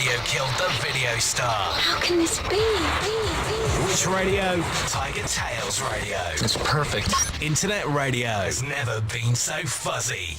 radio killed the video star. How can this be? Which radio? TigerTails Radio. It's perfect. Internet radio has never been so fuzzy.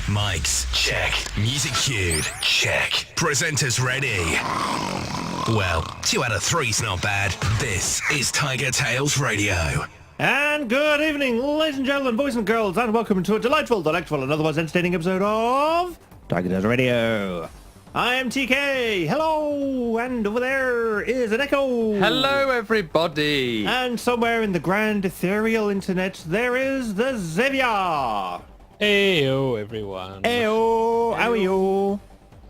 Mics, check. Music cued, check. Presenters ready. Well, 2 out of 3's not bad. This is TigerTails Radio. And good evening, ladies and gentlemen, boys and girls, and welcome to a delightful, delectable, and otherwise entertaining episode of TigerTails Radio. I am TK. Hello, and over there is an Echo. Hello, everybody. And somewhere in the grand ethereal internet, there is the Xavier. Heyo, everyone. Heyo, how are you?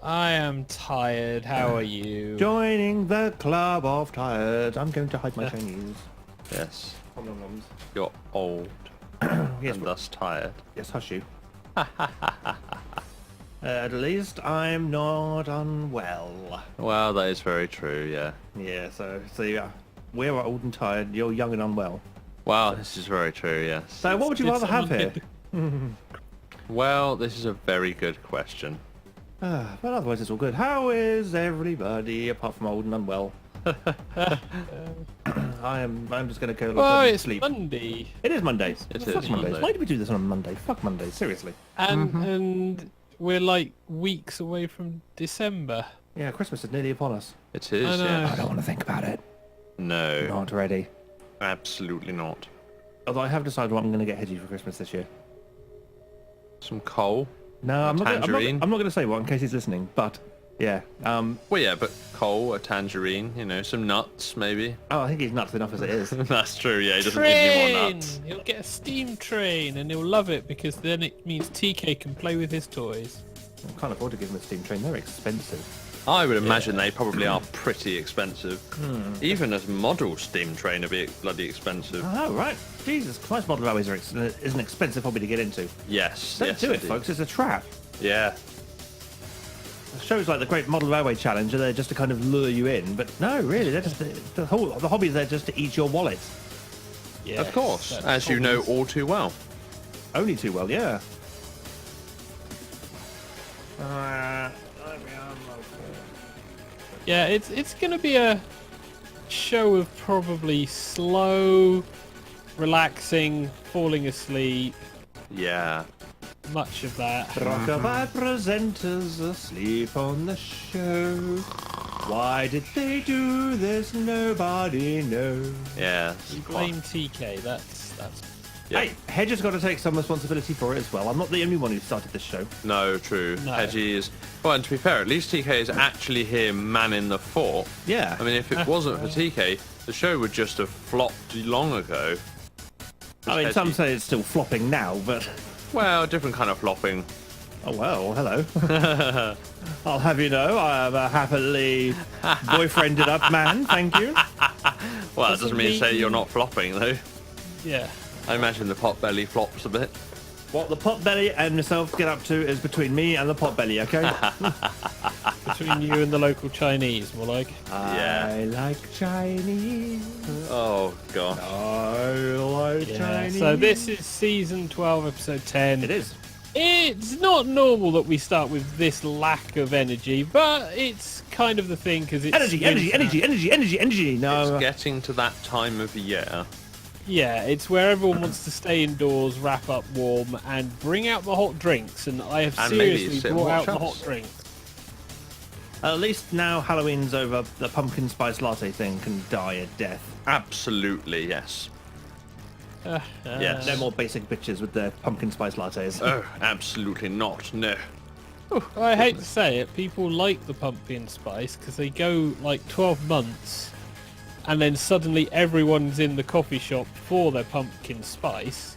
I am tired. How are you? Joining the club of tired. I'm going to hide my Chinese. Yes, Nom, nom, noms. you're old Yes, and thus tired. yes, hush you. At least I'm not unwell. Well, that is very true, yeah. Yeah, so yeah, we're old and tired. You're young and unwell. Wow, this is very true, yes. So what would you Did rather have someone here? Well, this is a very good question. But otherwise it's all good. How is everybody apart from old and unwell? I'm just gonna go Oh, to it's sleep. Monday. It is Monday. It Fuck is Mondays. Monday. Why do we do this on a Monday? Fuck Mondays, seriously. And we're like weeks away from December. Yeah, Christmas is nearly upon us. It is, I know. I yes. don't want to think about it. No. Not ready. Absolutely not. Although I have decided what I'm going to get Hedgie for Christmas this year. Some coal. No, I'm not tangerine? going to say what in case he's listening, but yeah. Well, yeah, but coal, a tangerine, you know, some nuts, maybe. Oh, I think he's nuts enough as it is. That's true, yeah, he doesn't need any more Train! nuts. He'll get a steam train and he'll love it because then it means TK can play with his toys. I can't afford to give him a steam train. They're expensive. I would imagine they probably are pretty expensive. Even as model steam train would be bloody expensive. Oh, right. Jesus Christ, model railways is an expensive hobby to get into. Yes, Don't yes, do it, indeed. folks. It's a trap. Yeah. Shows like the Great Model Railway Challenge are there just to kind of lure you in, but no, really, they're just the hobby's there just to eat your wallet. Yeah, Of course, as you know all too well. Only too well, yeah. Yeah, it's going to be a show of probably slow, relaxing, falling asleep, Yeah. much of that. Rockabye presenters asleep on the show. Why did they do this? Nobody knows. Yeah. You blame TK, that's Yeah. Hey, Hedge has got to take some responsibility for it as well. I'm not the only one who started this show. No, true. No. Hedgie is... Well, and to be fair, at least TK is actually here manning the fort. Yeah. I mean, if it wasn't for TK, the show would just have flopped long ago. I mean, some Hedgie- say it's still flopping now, but... Well, different kind of flopping. Oh, well, hello. I'll have you know, I am a happily boyfriended up man, thank you. Well, that Doesn't doesn't mean to say mean- you're not flopping, though. yeah. I imagine the pot belly flops a bit. What the potbelly and myself get up to is between me and the potbelly, okay? Between you and the local Chinese, more like. I like Chinese. Oh, gosh. I like Yeah. Chinese. So this is season 12, episode 10. It is. It's not normal that we start with this lack of energy, but it's kind of the thing because it's Energy, energy. No. It's getting to that time of year. Yeah, it's where everyone wants to stay indoors, wrap up warm, and bring out the hot drinks. And I have And maybe seriously sit and brought out watch the us. hot drinks. At least now Halloween's over, the pumpkin spice latte thing can die a death. Absolutely, yes. Yes. No more basic bitches with their pumpkin spice lattes. Oh, absolutely not. No. I hate to say it, people like the pumpkin spice because they go like 12 months, and then suddenly everyone's in the coffee shop for their pumpkin spice,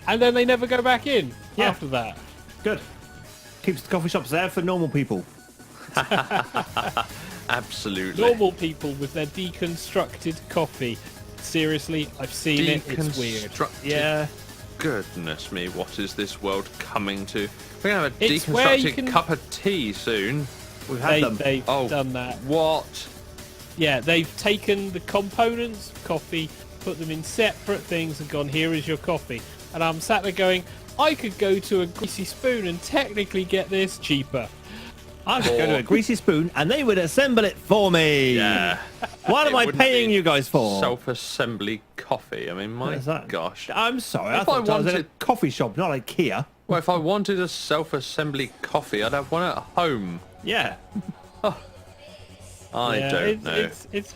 and then they never go back in Yeah. after that. Good. Keeps the coffee shops there for normal people. Absolutely. Normal people with their deconstructed coffee. Seriously, I've seen it. It's weird. Deconstructed. Yeah. Goodness me, what is this world coming to? We're going to have a It's where you deconstructed can- cup of tea soon. We've had them. They've Oh. done that. What? Yeah, they've taken the components of coffee, put them in separate things, and gone, here is your coffee. And I'm sat there going, I could go to a Greasy Spoon and technically get this cheaper. I should go to a greasy spoon and they would assemble it for me. Yeah. What It am I wouldn't paying be you guys for? Self-assembly coffee. I mean, my What is that? gosh. I'm sorry. I If thought I I was in a wanted- coffee shop, not IKEA. Well, if I wanted a self-assembly coffee, I'd have one at home. Yeah. I Yeah, don't know. It's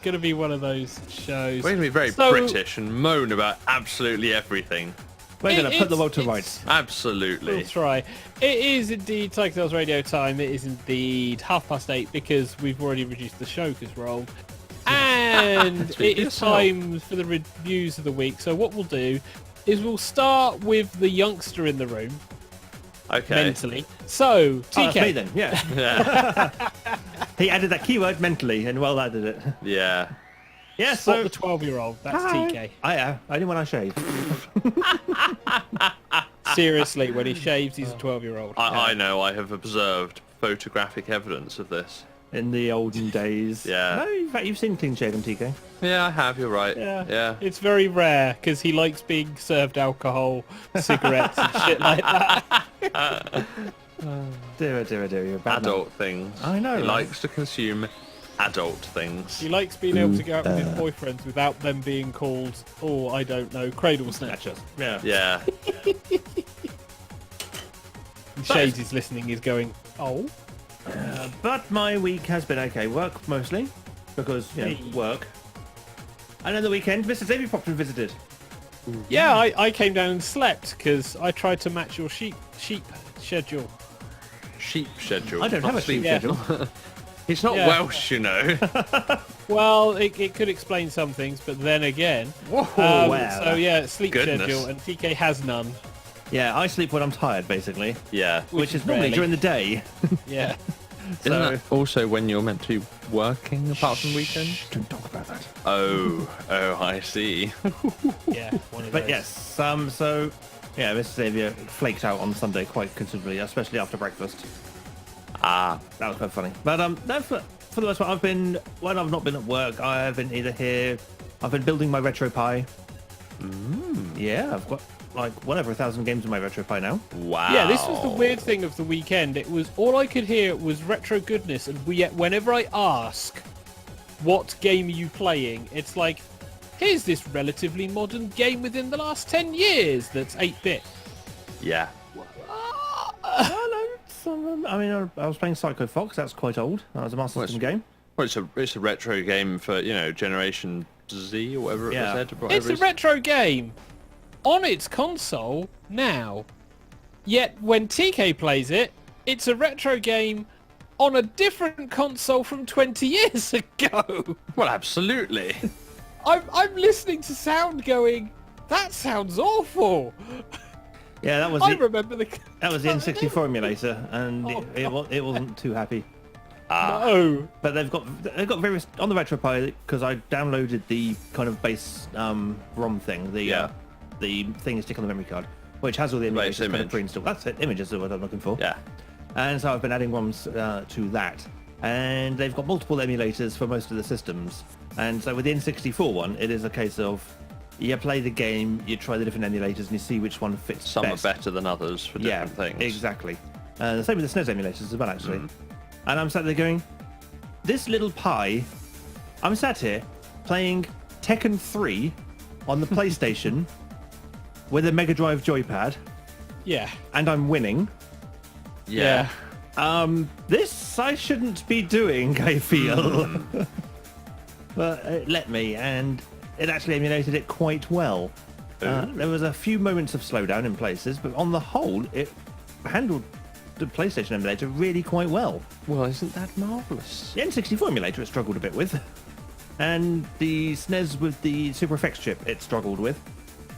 gonna be one of those shows. We're going to be very So- British and moan about absolutely everything. We're going to put the world to it's- rights. Absolutely. We'll try. It is indeed TigerTails radio time. It is indeed 8:30 because we've already reduced the show because we're old. And Speak it for is yourself. time for the reviews of the week. So what we'll do is we'll start with the youngster in the room Okay. mentally. So Oh, that's me TK, then, yeah. Yeah. He added that keyword mentally and well added it. Yeah. Yeah, spot so... the 12-year-old. That's Hi. TK. I am. Only when I shave. Seriously, when he shaves, he's a 12-year-old. I know. I have observed photographic evidence of this. In the olden days. Yeah. No, in fact, you've seen clean shaven TK. Yeah, I have. You're right. Yeah. Yeah. It's very rare because he likes being served alcohol, cigarettes, and shit like that. Dear, you're a bad man. Adult things. I know, He right? likes to consume adult things. He likes being able to go out with his boyfriends without them being called, oh, I don't know, cradle snatchers. Yeah. Yeah. And Shades is listening, he's going, oh, But my week has been okay. Work mostly. Because, you know, Hey. work. And on the weekend, Mr. Xavier popped and visited. Yeah, I came down and slept because I tried to match your sheep schedule. Sheep schedule. I don't have a sleep Yeah. schedule. He's not Yeah. Welsh, you know. Well, it could explain some things, but then again. Whoa. wow. So yeah, sleep Goodness. schedule, and TK has none. Yeah, I sleep when I'm tired, basically, Yeah. which is normally rarely. during the day. Yeah. Isn't that also when you're meant to be working apart from weekends? Don't talk about that. Oh, I see. Yeah. One of But those. yes, so yeah, Mr. Xavier flaked out on Sunday quite considerably, especially after breakfast. Ah, That was quite funny. But no, for the most part, when I've not been at work, I've been either here. I've been building my retro pie. Yeah, I've got like 1,000 games in my retro pie now. wow. Yeah, this was the weird thing of the weekend. It was all I could hear was retro goodness, and yet whenever I ask, "What game are you playing?" it's like, "Here's this relatively modern game within the last 10 years that's 8-bit." Yeah. I mean, I was playing Psycho Fox. That's quite old. That was a Master System game. Well, it's a retro game for, Generation Z or whatever Yeah. it was. Whatever It's a it's- retro game on its console now. Yet when TK plays it, it's a retro game on a different console from 20 years ago. Well, absolutely. I'm listening to sound going, that sounds awful. Yeah, that was I the, remember the... that was the N64 emulator, and Oh, it wasn't too happy. No. But they've got various on the RetroPie because I downloaded the kind of base ROM thing, the thing you stick on the memory card, which has all the Base emulators kind of image. pre-installed. That's it, images is what I'm looking for. Yeah. And so I've been adding ROMs to that, and they've got multiple emulators for most of the systems. And so with the N64 one, it is a case of you play the game, you try the different emulators, and you see which one fits Some best. are better than others for different things. Exactly. The same with the SNES emulators as well, actually. And I'm sat there going, this little pie, I'm sat here playing Tekken 3 on the PlayStation with a Mega Drive joypad, Yeah. and I'm winning. Yeah. This I shouldn't be doing, I feel. But it let me, and it actually emulated it quite well. There was a few moments of slowdown in places, but on the whole, it handled the PlayStation emulator really quite well. Well, isn't that marvellous? The N64 emulator it struggled a bit with, and the SNES with the Super FX chip it struggled with.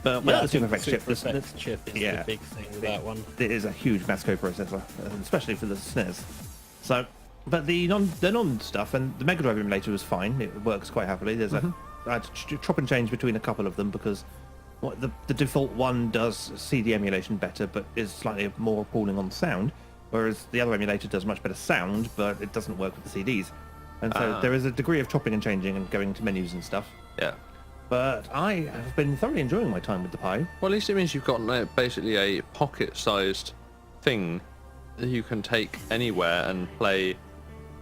But without the Super FX chip, Super FX chip is yeah. the big thing with that one. it is a huge mass co-processor, especially for the SNES. So, but the non stuff and the Mega Drive emulator was fine. It works quite happily. There's I had to chop and change between a couple of them because the default one does CD emulation better, but is slightly more appalling on sound, whereas the other emulator does much better sound, but it doesn't work with the CDs. And so there is a degree of chopping and changing and going to menus and stuff. Yeah. But I have been thoroughly enjoying my time with the Pi. Well, at least it means you've got basically a pocket-sized thing that you can take anywhere and play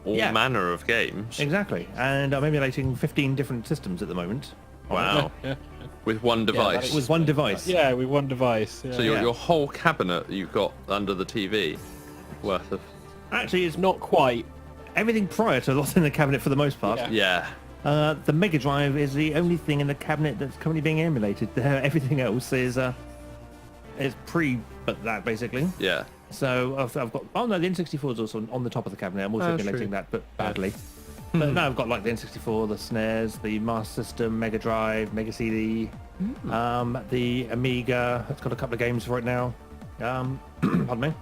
all Yeah. manner of games. Exactly. And I'm emulating 15 different systems at the moment. Wow. Yeah. With one device. With one device. Yeah, with one device. Yeah. So your whole cabinet you've got under the TV worth of... Actually, it's Not quite. everything prior to what's in the cabinet for the most part. Yeah. Yeah. The Mega Drive is the only thing in the cabinet that's currently being emulated. Everything else is pre, but that basically. Yeah. So I've got. Oh no, the N64 is also on the top of the cabinet. I'm also Oh, emulating true. that, but badly. But no, I've got like the N64, the SNES, the Master System, Mega Drive, Mega CD, the Amiga. It's got a couple of games for it now. Pardon me.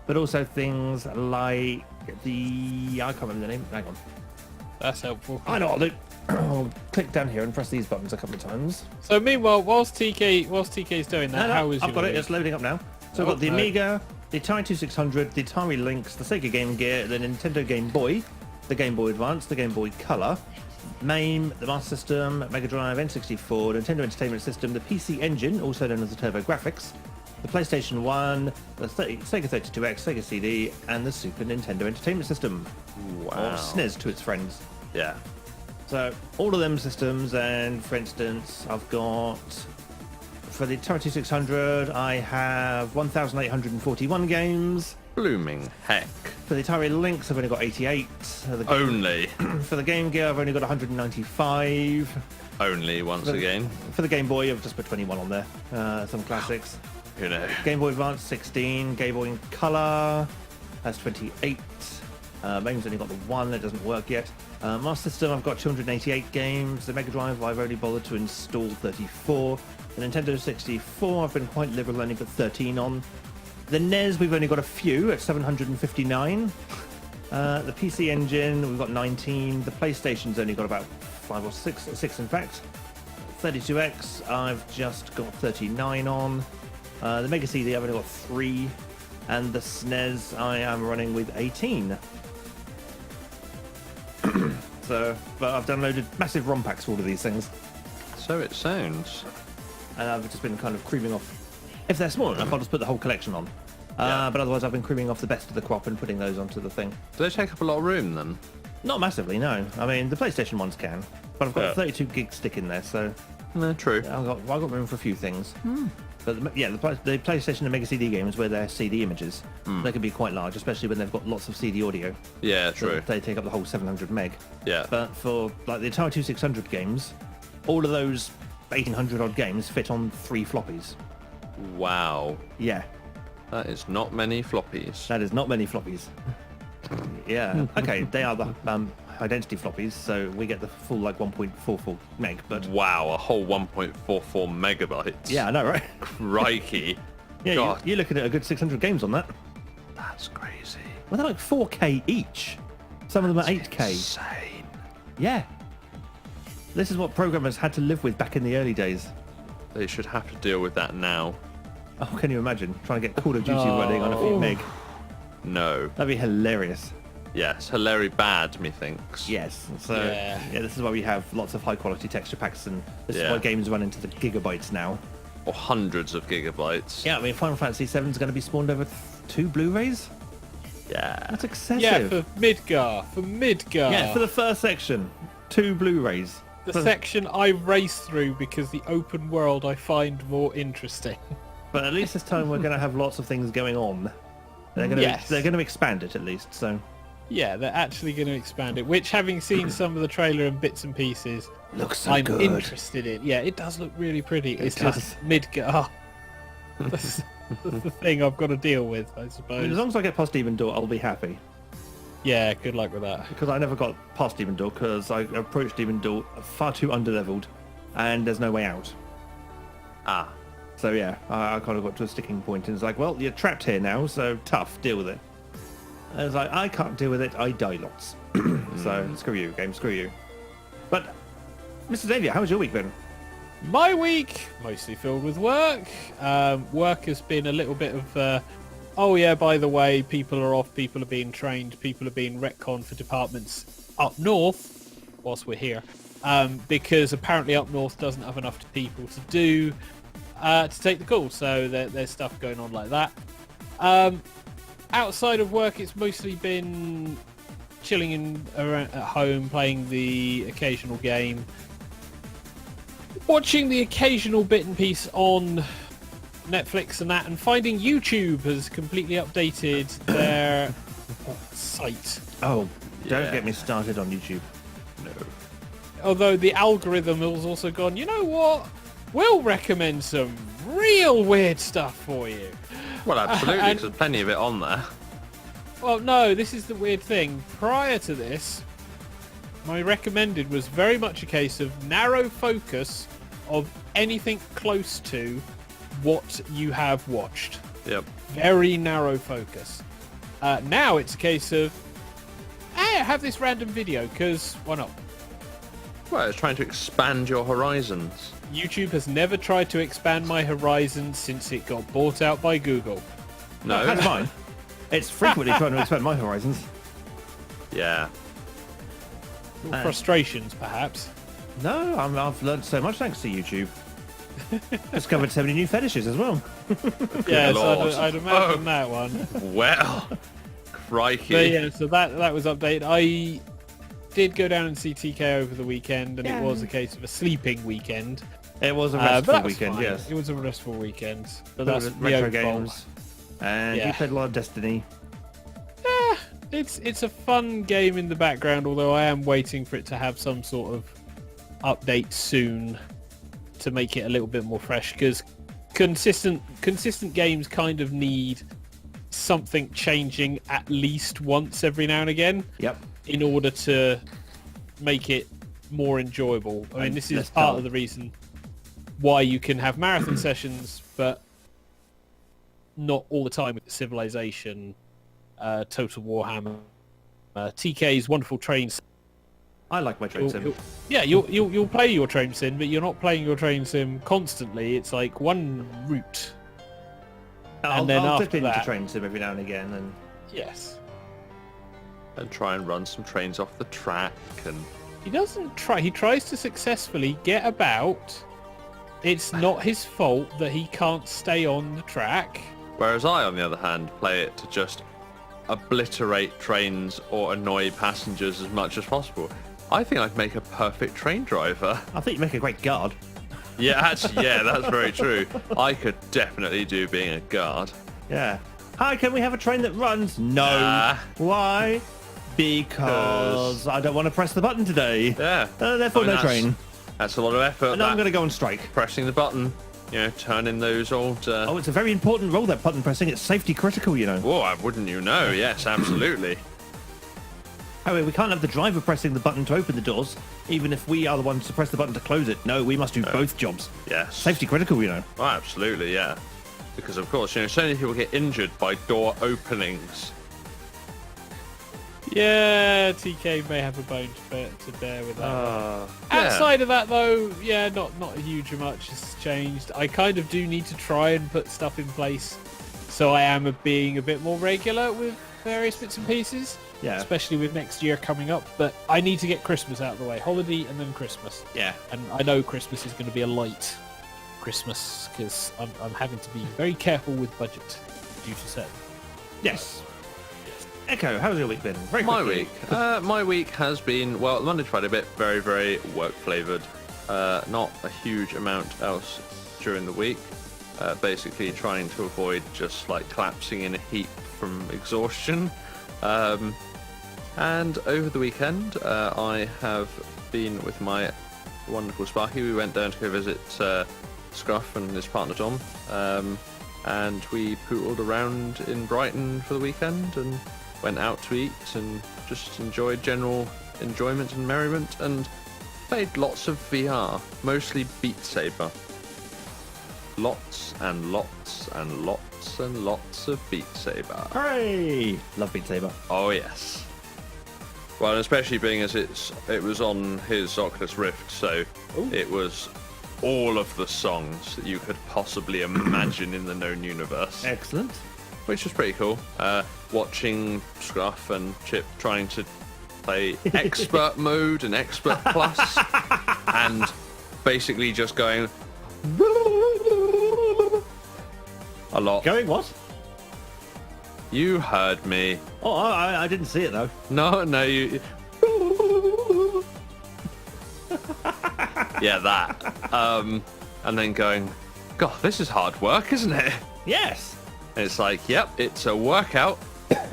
But also things like the I can't remember the name. Hang on. That's helpful. I know what I'll do. I'll click down here and press these buttons a couple of times. So meanwhile, whilst TK's doing that, how is I've your got it. week? It's loading up now. So I've got the no. Amiga, the Atari 2600, the Atari Lynx, the Sega Game Gear, the Nintendo Game Boy, the Game Boy Advance, the Game Boy Color, MAME, the Master System, Mega Drive, N64, Nintendo Entertainment System, the PC Engine, also known as the TurboGrafx, the PlayStation 1, the Sega 32X, Sega CD, and the Super Nintendo Entertainment System. Or Wow. SNES to its friends. Yeah. So all of them systems, and for instance, I've got for the Atari 2600, I have 1,841 games. Blooming heck. For the Atari Lynx, I've only got 88. Only. For the Game Gear, I've only got 195. Only once again. For the Game Boy, I've just put 21 on there. Some classics. You know. Game Boy Advance 16, Game Boy in Color has 28. Main's only got the one, it doesn't work yet. Master System, I've got 288 games. The Mega Drive, I've only bothered to install 34. The Nintendo 64, I've been quite liberal, only put 13 on. The NES, we've only got a few at 759. The PC Engine, we've got 19. The PlayStation's only got about 5 or 6 in fact. 32X, I've just got 39 on. The Mega CD, I've only got 3. And the SNES, I am running with 18. So, but I've downloaded massive ROM packs for all of these things. So it sounds. And I've just been kind of creaming off. If they're small enough, I'll just put the whole collection on. Yeah. But otherwise, I've been creaming off the best of the crop and putting those onto the thing. Do they take up a lot of room then? Not massively, no. I mean, the PlayStation ones can. But I've got a 32 gig stick in there, so No, true. I've got room for a few things. But the PlayStation and Mega CD games, where they're CD images, they can be quite large, especially when they've got lots of CD audio. Yeah, So true. they take up the whole 700 meg. Yeah. But for like the Atari 2600 games, all of those 1800 odd games fit on 3 floppies. Wow. Yeah, That is not many floppies. that is not many floppies. Yeah. Okay, they are the identity floppies, so we get the full like 1.44 meg. But Wow, a whole 1.44 megabytes. yeah, I know, right? Crikey. Yeah, God, you're looking at a good 600 games on that. that's crazy. Well, they're like 4K each. Some of them are 8K. Insane. Yeah. This is what programmers had to live with back in the early days. They should have to deal with that now. Oh, can you imagine trying to get Call of Duty No. running on a few meg? No. That'd be hilarious. Yes, hilary bad, methinks. Yes. So Yeah. this is why we have lots of high quality texture packs, and this is Yeah. why games run into the gigabytes now. Or hundreds of gigabytes. Yeah, I mean Final Fantasy VII is going to be spawned over 2 Blu-rays. Yeah. That's excessive. Yeah, for Midgar. For Midgar. Yeah, for the first section, 2 Blu-rays. the section I race through because the open world I find more interesting. But at least this time we're going to have lots of things going on. They're going to Yes. they're going to expand it at least. So Yeah, they're actually going to expand it, which having seen some of the trailer and bits and pieces, looks so I'm good. interested in. Yeah, it does look really pretty. It's does. just Midgar. That's the thing I've got to deal with, I I suppose. mean, as long as I get past Demon Door, I'll be happy. Yeah, good luck with that. Because I never got past Demon Door because I approached Demon Door far too underleveled, and there's no way out. Ah. So yeah, I kind of got to a sticking point, and it's like, well, you're trapped here now, so tough, deal with it. And it's like, I can't deal with it, I die lots. So screw you, game, screw you. But, Mr. Xavier, how's your week been? My week, mostly filled with work. Work has been a little bit of, oh yeah, by the way, people are off, people are being trained, people are being retconned for departments up north, whilst we're here, because apparently up north doesn't have enough people to do, to take the call, so there's stuff going on like that. Outside of work, it's mostly been chilling at home, playing the occasional game, watching the occasional bit and piece on Netflix and that, and finding YouTube has completely updated their site. Oh, don't Yeah. get me started on YouTube. No. Although the algorithm has also gone, you know what? We'll recommend some real weird stuff for you. Well, absolutely, And- 'cause there's plenty of it on there. Well, no, this is the weird thing. Prior to this, my recommended was very much a case of narrow focus of anything close to what you have watched. Yep. Very narrow focus. Now it's a case of, hey, I have this random video, because why not? Well, it's trying to expand your horizons. YouTube has never tried to expand my horizons since it got bought out by Google. No. That's fine. It's frequently trying to expand my horizons. Yeah. Frustrations, perhaps. No, I've learned so much thanks to YouTube. Discovered so many new fetishes as well. Yes, Lord. I'd imagine Oh. that one. Well. Crikey. But yeah, so that was updated. I did go down and see TK over the weekend, and it was a case of a sleeping weekend. It was a But restful that was weekend, fine. yes. It was a restful weekend. But There that's was the retro own fault. games, and Yeah. you played a lot of Destiny. It's a fun game in the background, although I am waiting for it to have some sort of update soon to make it a little bit more fresh, because consistent games kind of need something changing at least once every now and again. Yep. In order to make it more enjoyable. I mean, this is part of the reason why you can have marathon sessions, but not all the time with Civilization, Total Warhammer, TK's wonderful train. I like my train sim. You'll play your train sim, but you're not playing your train sim constantly. It's like one route. I'll then dip after into that- train sim every now and again, and Yes. And try and run some trains off the track. And He doesn't try. He tries to successfully get about. It's not his fault that he can't stay on the track. whereas I, on the other hand, play it to just obliterate trains or annoy passengers as much as possible. I think I'd make a perfect train driver. I think you make a great guard. Yeah, actually, yeah, that's very true. I could definitely do being a guard. Yeah. Hi, can we have a train that runs? No. Nah. Why? Because I don't want to press the button today. Yeah. Therefore, I mean, no train. That's a lot of effort. And I'm that, going to go on strike. pressing the button, turning those old... Oh, it's a very important role, that button pressing. It's safety critical, you know. Whoa, wouldn't you know? Yes, absolutely. I mean, we can't have the driver pressing the button to open the doors, even if we are the ones to press the button to close it. No, we must do both jobs. Yes. Safety critical, you know. Oh, absolutely, yeah. Because, of course, so many people get injured by door openings. Yeah, TK may have a bone to bear with that. Yeah. Outside of that, though, yeah, not a huge much has changed. I kind of do need to try and put stuff in place, so I am being a bit more regular with various bits and pieces. Yeah. Especially with next year coming up. But I need to get Christmas out of the way. Holiday and then Christmas. Yeah. And I know Christmas is going to be a light Christmas because I'm having to be very careful with budget due to certain. Yes. Echo, how's your week been? Very My quickly. week. My week has been, well, Monday to Friday bit, very, very work flavoured. Not a huge amount else during the week. Basically trying to avoid just like collapsing in a heap from exhaustion. And over the weekend, I have been with my wonderful Sparky. We went down to go visit Scruff and his partner Dom. And we pootled around in Brighton for the weekend and went out to eat and just enjoyed general enjoyment and merriment and played lots of VR, mostly Beat Saber. Lots and lots and lots and lots of Beat Saber. Hooray! Love Beat Saber. Oh yes. Well, especially being as it was on his Oculus Rift, so it was all of the songs that you could possibly imagine in the known universe. Excellent. Which was pretty cool. Watching Scruff and Chip trying to play expert mode and expert plus and basically just going a lot. Going what? You heard me. Oh, I didn't see it though. No, you. Yeah, that. And then going, God, this is hard work, isn't it? Yes. And it's like, yep, it's a workout.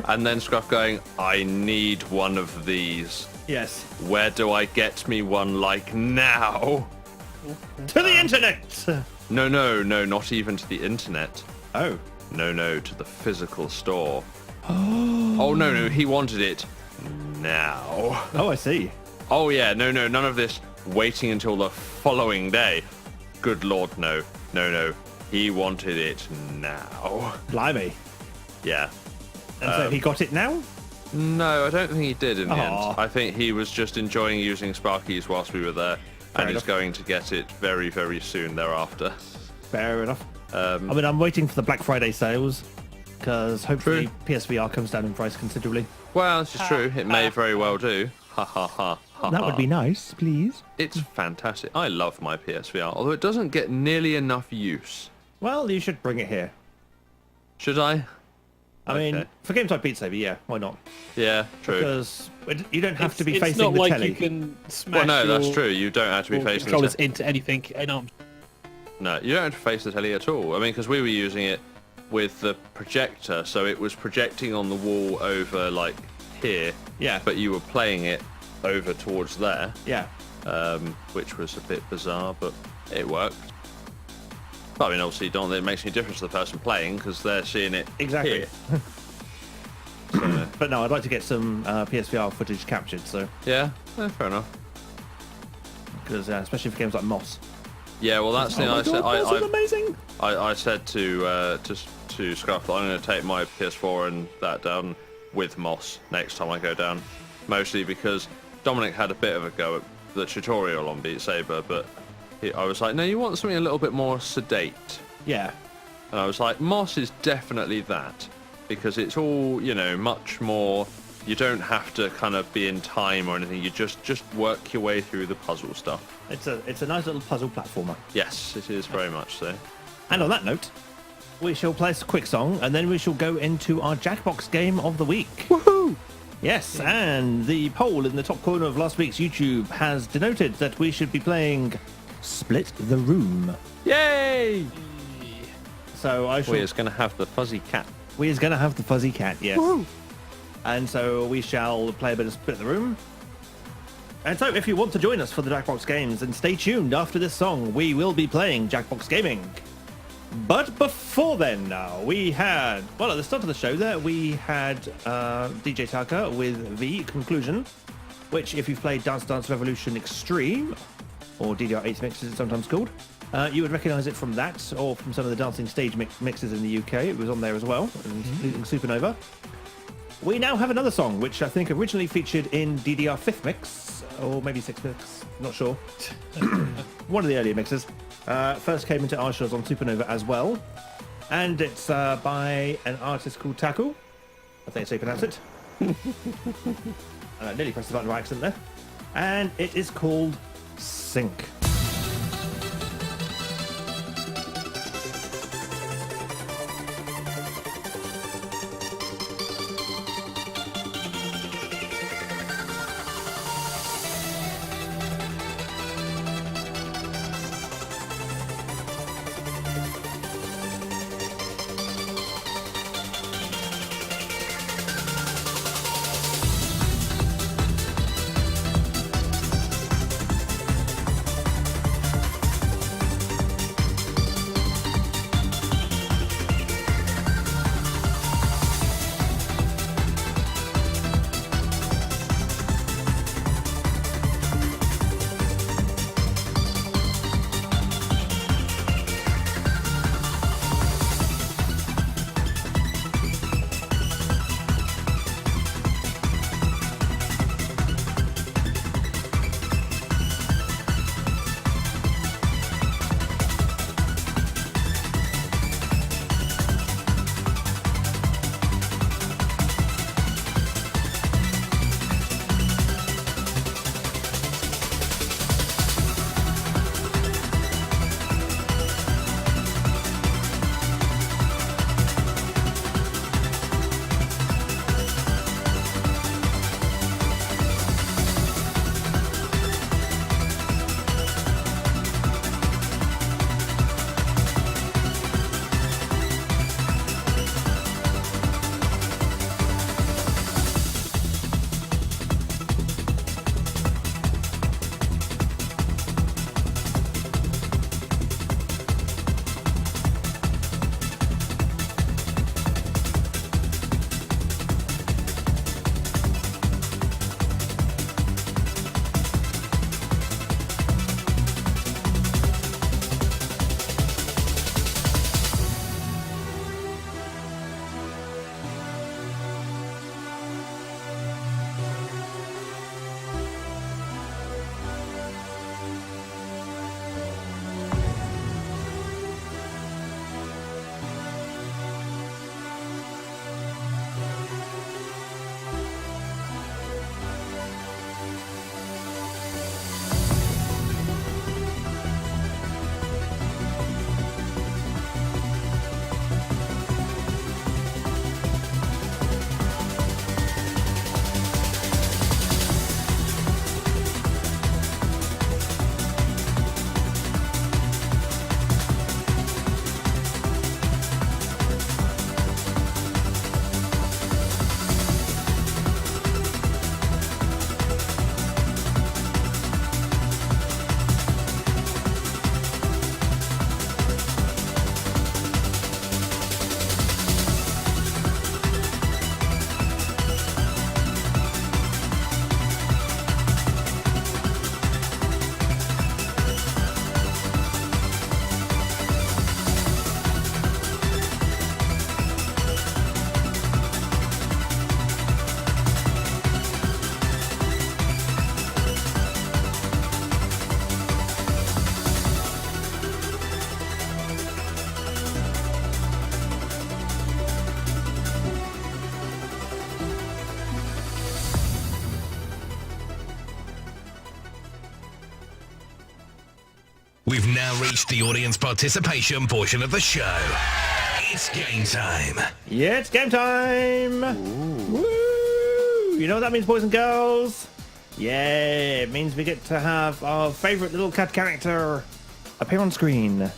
And then Scruff going, I need one of these. Yes. Where do I get me one like now? To the internet. No, not even to the internet. Oh. No, to the physical store. Oh, no, he wanted it now. Oh, I see. Oh, yeah, no, none of this waiting until the following day. Good Lord, no. He wanted it now. Blimey. Yeah. And so he got it now? No, I don't think he did in the Aw. end. I think he was just enjoying using Sparkies whilst we were there and is enough. going to get it very, very soon thereafter. Fair enough. I mean, I'm waiting for the Black Friday sales because hopefully PSVR comes down in price considerably. Well, this is true. It may very well do. Ha ha ha. That would be nice, please. It's fantastic. I love my PSVR, although it doesn't get nearly enough use. Well, you should bring it here. Should I? I mean, Okay. for games like Beat Saber, yeah, why not? Yeah, true. Because you don't have to be It's facing not the like telly. you can smash Well, no, that's your- true. You don't have to be your facing the controllers telly. into anything. No, you don't have to face the telly at all. I mean, because we were using it with the projector, so it was projecting on the wall over, like, here. Yeah. But you were playing it over towards there. Yeah. which was a bit bizarre, but it worked. But I mean, obviously, it makes any difference to the person playing because they're seeing it Exactly. here. So, But no, I'd like to get some PSVR footage captured, so yeah, fair enough. because especially for games like Moss. Yeah, well, that's the thing Oh my I said. God, Moss is amazing. I said to Scruff that I'm going to take my PS4 and that down with Moss next time I go down, mostly because Dominic had a bit of a go at the tutorial on Beat Saber, but I was like, no, you want something a little bit more sedate. Yeah. And I was like, Moss is definitely that, because it's all, much more, you don't have to kind of be in time or anything, you just work your way through the puzzle stuff. It's a nice little puzzle platformer. Yes, it is very much so. And on that note, we shall play a quick song, and then we shall go into our Jackbox game of the week. Woohoo! Yes, and the poll in the top corner of last week's YouTube has denoted that we should be playing Split the Room. Yay! So I shall... We're going to have the fuzzy cat. We is going to have the fuzzy cat, yes. Woo! And so we shall play a bit of Split the Room. And so if you want to join us for the Jackbox games, then stay tuned. After this song, we will be playing Jackbox Gaming. But before then now, we had... Well, at the start of the show there, we had DJ Taka with The Conclusion, which if you've played Dance Dance Revolution Extreme, or DDR8 mixes it's sometimes called, you would recognise it from that, or from some of the dancing stage mixes in the UK. It was on there as well, including Supernova. We now have another song, which I think originally featured in DDR 5th mix, or maybe 6th mix, not sure. One of the earlier mixes. First came into our shows on Supernova as well. And it's by an artist called Taku. I think that's how you pronounce it. Nearly pressed the button by accident there. And it is called Sync. We've now reached the audience participation portion of the show. It's game time. Yeah, it's game time! Woo! You know what that means, boys and girls? Yeah, it means we get to have our favourite little cat character appear on screen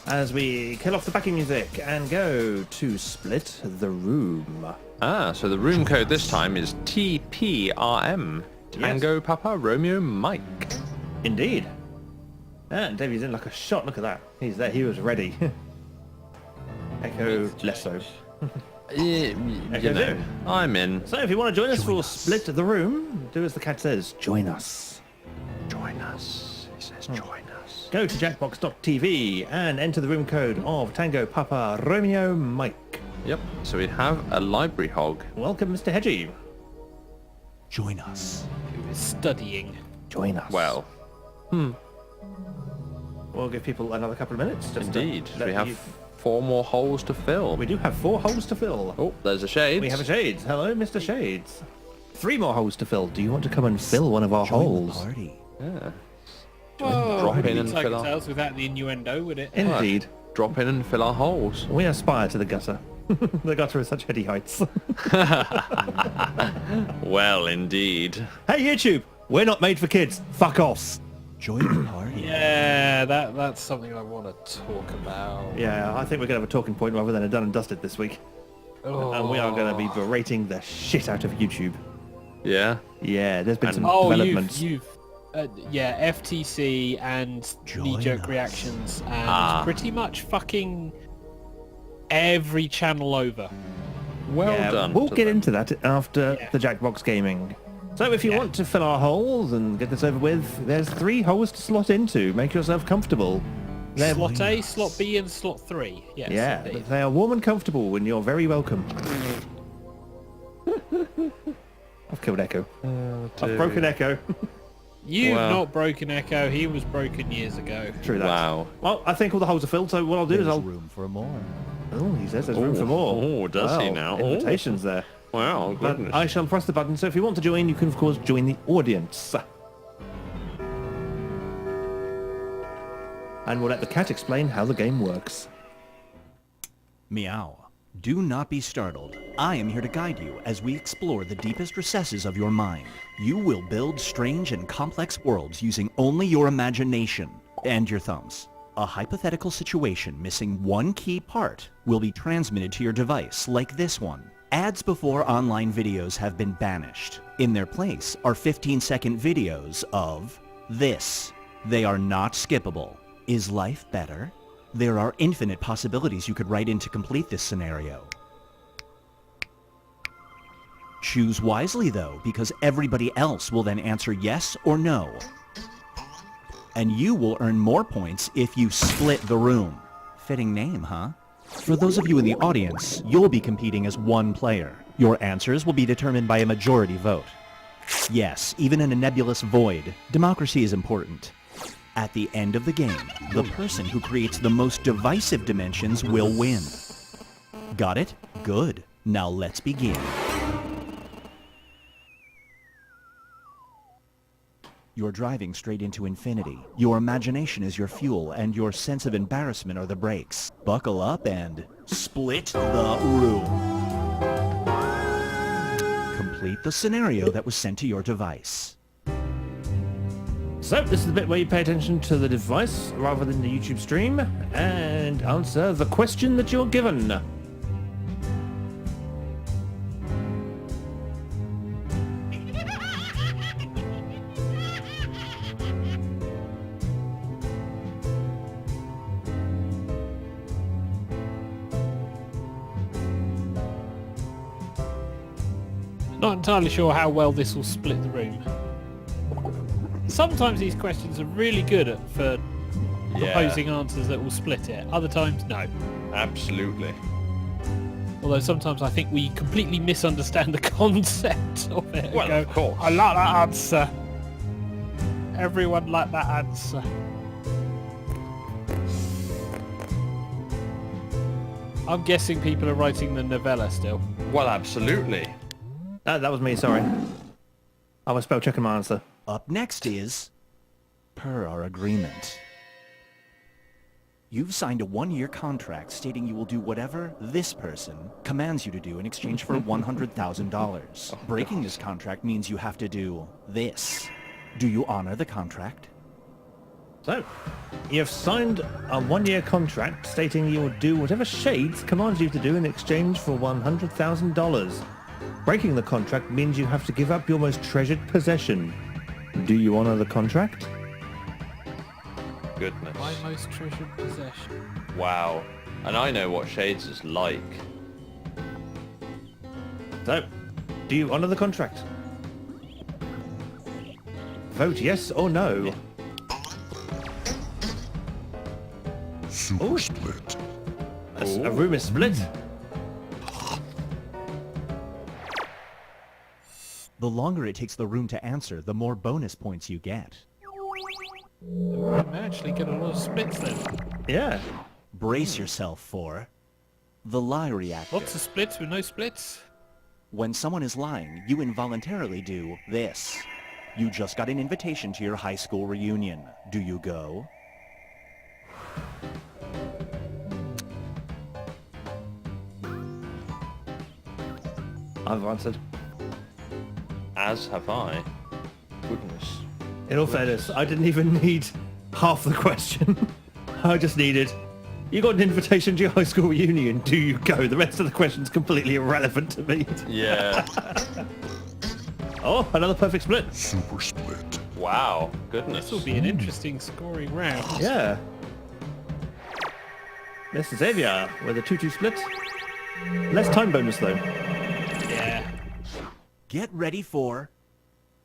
as we kill off the backing music and go to split the room. Ah, so the room code this time is TPRM. Tango Papa Romeo Mike. Indeed. And Davey's in like a shot. Look at that. He's there. He was ready. Echo less so. You know, I'm in. So if you want to join us for Split the Room, do as the cat says. Join us. Join us. He says join us. Go to jackbox.tv and enter the room code of Tango Papa Romeo Mike. Yep. So we have a library hog. Welcome, Mr. Hedgie. Join us. Who is studying. Join us. Well, We'll give people another couple of minutes. Just to indeed. let We have you- 4 more holes to fill. We do have 4 holes to fill. Oh, there's a shade. We have a Shades. Hello, Mr. Shades. 3 more holes to fill. Do you want to come and fill one of our Join the holes? party. Yeah. Oh, drop in and fill our... TigerTails without the innuendo, would it? Indeed. Drop in and fill our holes. We aspire to the gutter. The gutter is such heady heights. Well, indeed. Hey, YouTube! We're not made for kids. Fuck off. Join the party. Yeah, that's something I want to talk about. Yeah, I think we're going to have a talking point rather than a done and dusted this week. And we are going to be berating the shit out of YouTube. Yeah. Yeah, there's been some Oh, developments. yeah, FTC and Join knee-jerk us. reactions and pretty much fucking every channel over. Well Yeah, done. we'll to get them. into that after Yeah. the Jackbox Gaming. So if you want to fill our holes and get this over with, there's 3 holes to slot into. Make yourself comfortable. They're- Slot A, Slot B, and Slot 3. Yes, yeah, indeed. they are warm and comfortable and you're very welcome. I've killed Echo. I've broken Echo. You've Wow. not broken Echo. He was broken years ago. True that. Wow. Well, I think all the holes are filled, so what I'll do is There's I'll... room for more. Oh, he says there's room for more. Oh, does he now? Oh. Invitations there. Wow, But goodness. I shall press the button, so if you want to join, you can of course join the audience. And we'll let the cat explain how the game works. Meow. Do not be startled. I am here to guide you as we explore the deepest recesses of your mind. You will build strange and complex worlds using only your imagination and your thumbs. A hypothetical situation missing one key part will be transmitted to your device, like this one. Ads before online videos have been banished. In their place are 15-second videos of this. They are not skippable. Is life better? There are infinite possibilities you could write in to complete this scenario. Choose wisely though, because everybody else will then answer yes or no. And you will earn more points if you split the room. Fitting name, huh? For those of you in the audience, you'll be competing as one player. Your answers will be determined by a majority vote. Yes, even in a nebulous void, democracy is important. At the end of the game, the person who creates the most divisive dimensions will win. Got it? Good. Now let's begin. You're driving straight into infinity. Your imagination is your fuel, and your sense of embarrassment are the brakes. Buckle up and split the room. Complete the scenario that was sent to your device. So this is the bit where you pay attention to the device rather than the YouTube stream and answer the question that you're given. Not entirely sure how well this will split the room. Sometimes these questions are really good for proposing answers that will split it. Other times, no. Absolutely. Although sometimes I think we completely misunderstand the concept of it. and Well, go, of course. I like that answer. Everyone liked that answer. I'm guessing people are writing the novella still. Well, absolutely. That was me, sorry. I was spell checking my answer. Up next is, per our agreement. You've signed a one-year contract stating you will do whatever this person commands you to do in exchange for $100,000. Breaking this contract means you have to do this. Do you honor the contract? So, you've signed a one-year contract stating you will do whatever Shades commands you to do in exchange for $100,000. Breaking the contract means you have to give up your most treasured possession. Do you honor the contract? Goodness. My most treasured possession. Wow. And I know what Shades is like. So, do you honor the contract? Vote yes or no. Yeah. Super split. A room is split. The longer it takes the room to answer, the more bonus points you get. I actually get a lot of splits then. Yeah. Brace yourself for the lie reactor. Lots of splits with no splits. When someone is lying, you involuntarily do this. You just got an invitation to your high school reunion. Do you go? I've answered. As have I. Goodness. In all fairness, I didn't even need half the question. I just needed, you got an invitation to your high school reunion, do you go? The rest of the question's completely irrelevant to me. Yeah. Oh, another perfect split. Super split. Wow. Goodness. This will be an interesting scoring round. Yeah. Mr. Xavier with a 2-2 split. Less time bonus though. Yeah. Get ready for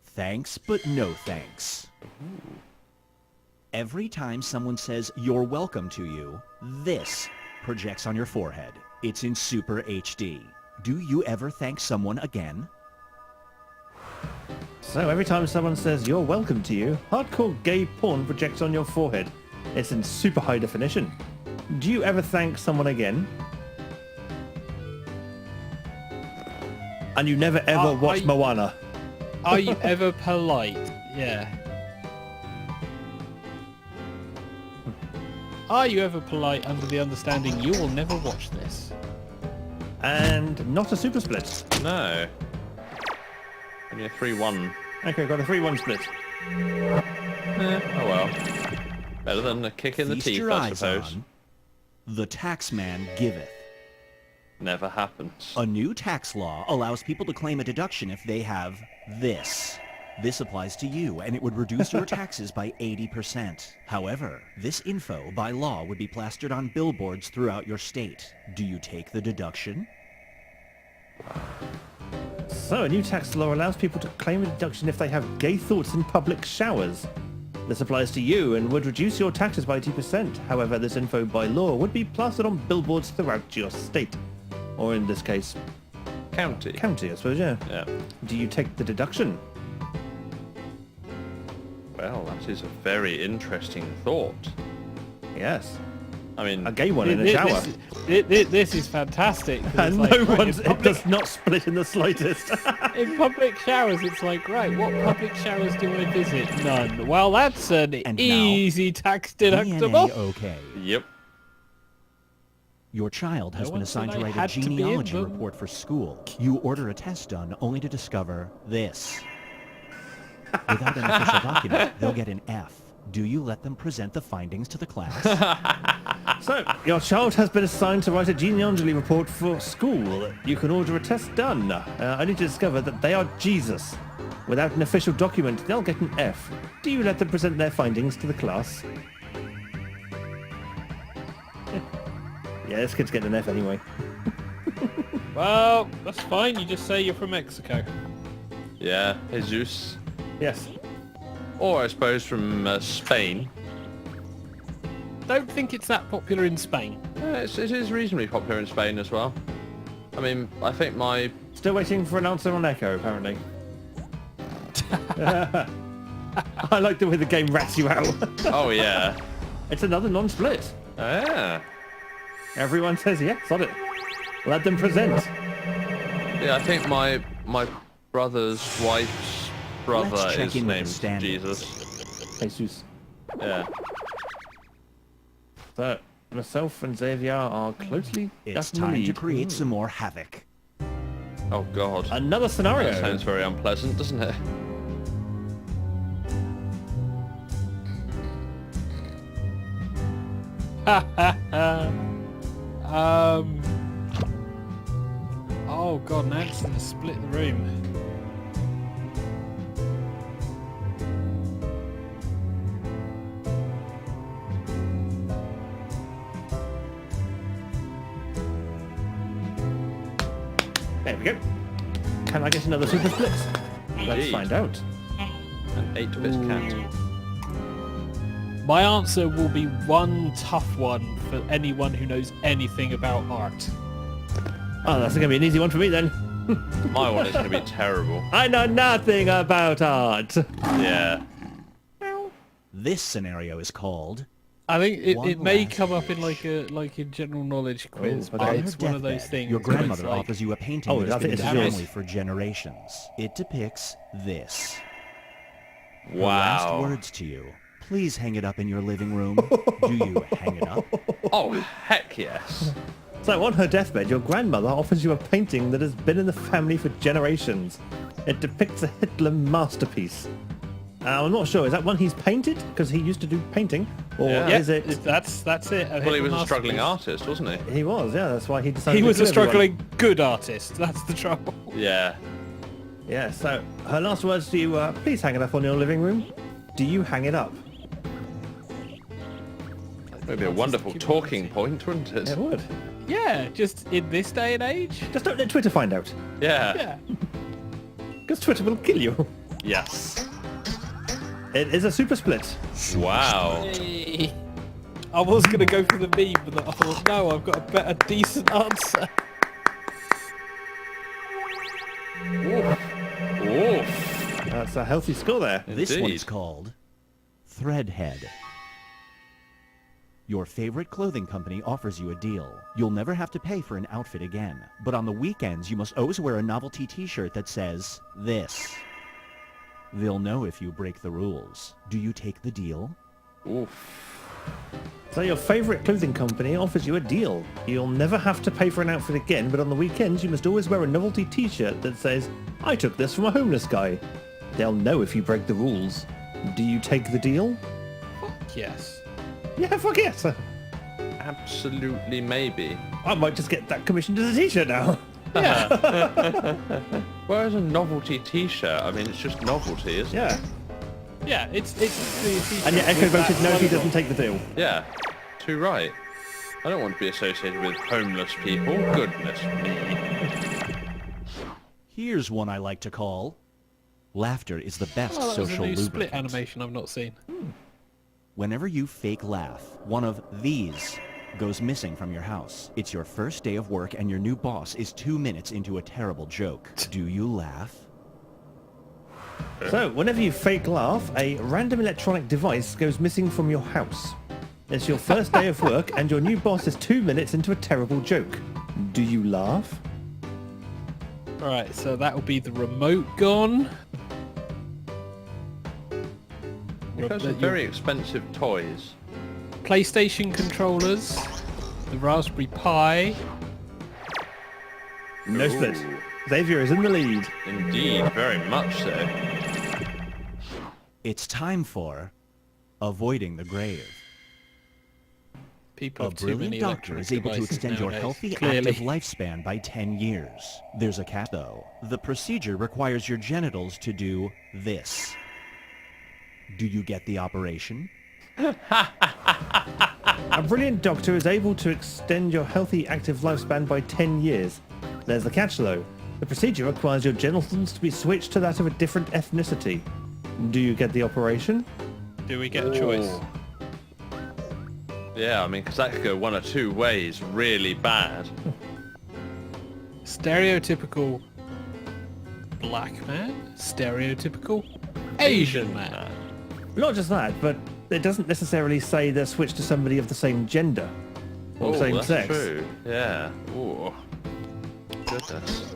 thanks but no thanks. Every time someone says you're welcome to you, this projects on your forehead. It's in Super HD. Do you ever thank someone again? So every time someone says you're welcome to you, hardcore gay porn projects on your forehead. It's in super high definition. Do you ever thank someone again? And you never ever watch Moana. Are you ever polite? Yeah. Are you ever polite under the understanding you will never watch this? And not a super split. No. Only a 3-1. Okay, got a 3-1 split. Oh well. Better than a kick in the Feast teeth, your I eyes suppose. on the taxman giveth. Never happens. A new tax law allows people to claim a deduction if they have this. This applies to you, and it would reduce your taxes by 80%. However, this info, by law, would be plastered on billboards throughout your state. Do you take the deduction? So a new tax law allows people to claim a deduction if they have gay thoughts in public showers. This applies to you and would reduce your taxes by 80%. However, this info by law would be plastered on billboards throughout your state. Or in this case, County. county, I suppose, yeah. Yeah. Do you take the deduction? Well, that is a very interesting thought. Yes. I mean, A gay one in a shower. This is fantastic. 'cause And it's no like, right, one's, in it public, does not split in the slightest. in public showers, it's like, right, what public showers do I visit? None. Well, that's an And now, easy tax deductible. DNA-okay. yep. Your child has No been one said assigned to I write a had to be in genealogy them. report for school. You order a test done only to discover this. Without an official document, they'll get an F. Do you let them present the findings to the class? So, your child has been assigned to write a genealogy report for school. You can order a test done, only to discover that they are Jesus. Without an official document, they'll get an F. Do you let them present their findings to the class? Yeah, this kid's getting an F anyway. Well, that's fine. You just say you're from Mexico. Yeah, Jesus. Yes. Or I suppose from Spain. Don't think it's that popular in Spain. It is reasonably popular in Spain as well. I mean, I think my... Still waiting for an answer on Echo, apparently. I like the way the game rats you out. Oh, yeah. It's another non-split. Ah. Everyone says yes on it. Let them present. Yeah, I think my brother's wife's brother Let's check is in with the named standards. Jesus. Jesus. Yeah. So, Myself and Xavier are closely It's in the time to lead. create some more havoc. Oh God. Another scenario. That sounds very unpleasant, doesn't it? Oh god, Nansen has split the room. There we go. Can I get another super split? Let's Indeed. find out. An 8-bit cat. My answer will be one tough one for anyone who knows anything about art. Oh, that's going to be an easy one for me then. My one is going to be terrible. I know nothing about art. Yeah. This scenario is called I think it One may last come up in like a general knowledge quiz, Oh, but okay. it's On her one of those deathbed, things. your where it's grandmother like, offers you a painting Oh, that has I been in think the it's yours. family for generations. It depicts this. Her Wow. last words to you. Please hang it up in your living room. Do you hang it up? Oh, heck yes. So on her deathbed, your grandmother offers you a painting that has been in the family for generations. It depicts a Hitler masterpiece. I'm not sure, is that one he's painted? Because he used to do painting? Or Yeah. is it... That's it. Well, he was a struggling artist, wasn't he? He was, yeah, that's why he decided He to was kill a everyone. struggling good artist. That's the trouble. Yeah. Yeah, so her last words to you are, please hang it up on your living room. Do you hang it up? Maybe a wonderful talking point, wouldn't it? It would. Yeah, just in this day and age. Just don't let Twitter find out. Yeah. Yeah. Because Twitter will kill you. Yes. It is a super split. Wow. I was going to go for the meme, but I thought, no, I've got a better, decent answer. Oof. That's a healthy score there. This Indeed. one's called Threadhead. Your favorite clothing company offers you a deal. You'll never have to pay for an outfit again. But on the weekends, you must always wear a novelty t-shirt that says this. They'll know if you break the rules. Do you take the deal? Oof. So your favourite clothing company offers you a deal. You'll never have to pay for an outfit again, but on the weekends you must always wear a novelty t-shirt that says, I took this from a homeless guy. They'll know if you break the rules. Do you take the deal? Yes. Yeah, fuck yes. Absolutely maybe. I might just get that commissioned as a t-shirt now. Yeah. Whereas a novelty t-shirt, I mean, it's just novelty, isn't it? Yeah. Yeah, it's the t-shirt And yet Echo with that voted no, he logo. doesn't take the deal. Yeah. Too right. I don't want to be associated with homeless people. Goodness me. Here's one I like to call Laughter is the best Oh, that was a social new split lubricant. animation I've not seen. Whenever you fake laugh, one of these goes missing from your house. It's your first day of work and your new boss is 2 minutes into a terrible joke. Do you laugh? So, whenever you fake laugh, a random electronic device goes missing from your house. It's your first day of work and your new boss is 2 minutes into a terrible joke. Do you laugh? Alright, so that will be the remote gone. Those are very expensive toys. PlayStation controllers, the Raspberry Pi. No split. Ooh. Xavier is in the lead. Indeed, very much so. It's time for Avoiding the Grave. People A have too many brilliant doctor is able to electronic extend your devices healthy, nowadays, active clearly. lifespan by 10 years. There's a catch, though. The procedure requires your genitals to do this. Do you get the operation? A brilliant doctor is able to extend your healthy, active lifespan by 10 years. There's the catch, though. The procedure requires your genitals to be switched to that of a different ethnicity. Do you get the operation? Do we get a choice? Ooh. Yeah, I mean, because that could go one or two ways really bad. Stereotypical black man? Stereotypical Asian man? Not just that, but it doesn't necessarily say they're switched to somebody of the same gender or Oh, same that's sex. true. Yeah. Ooh. Goodness.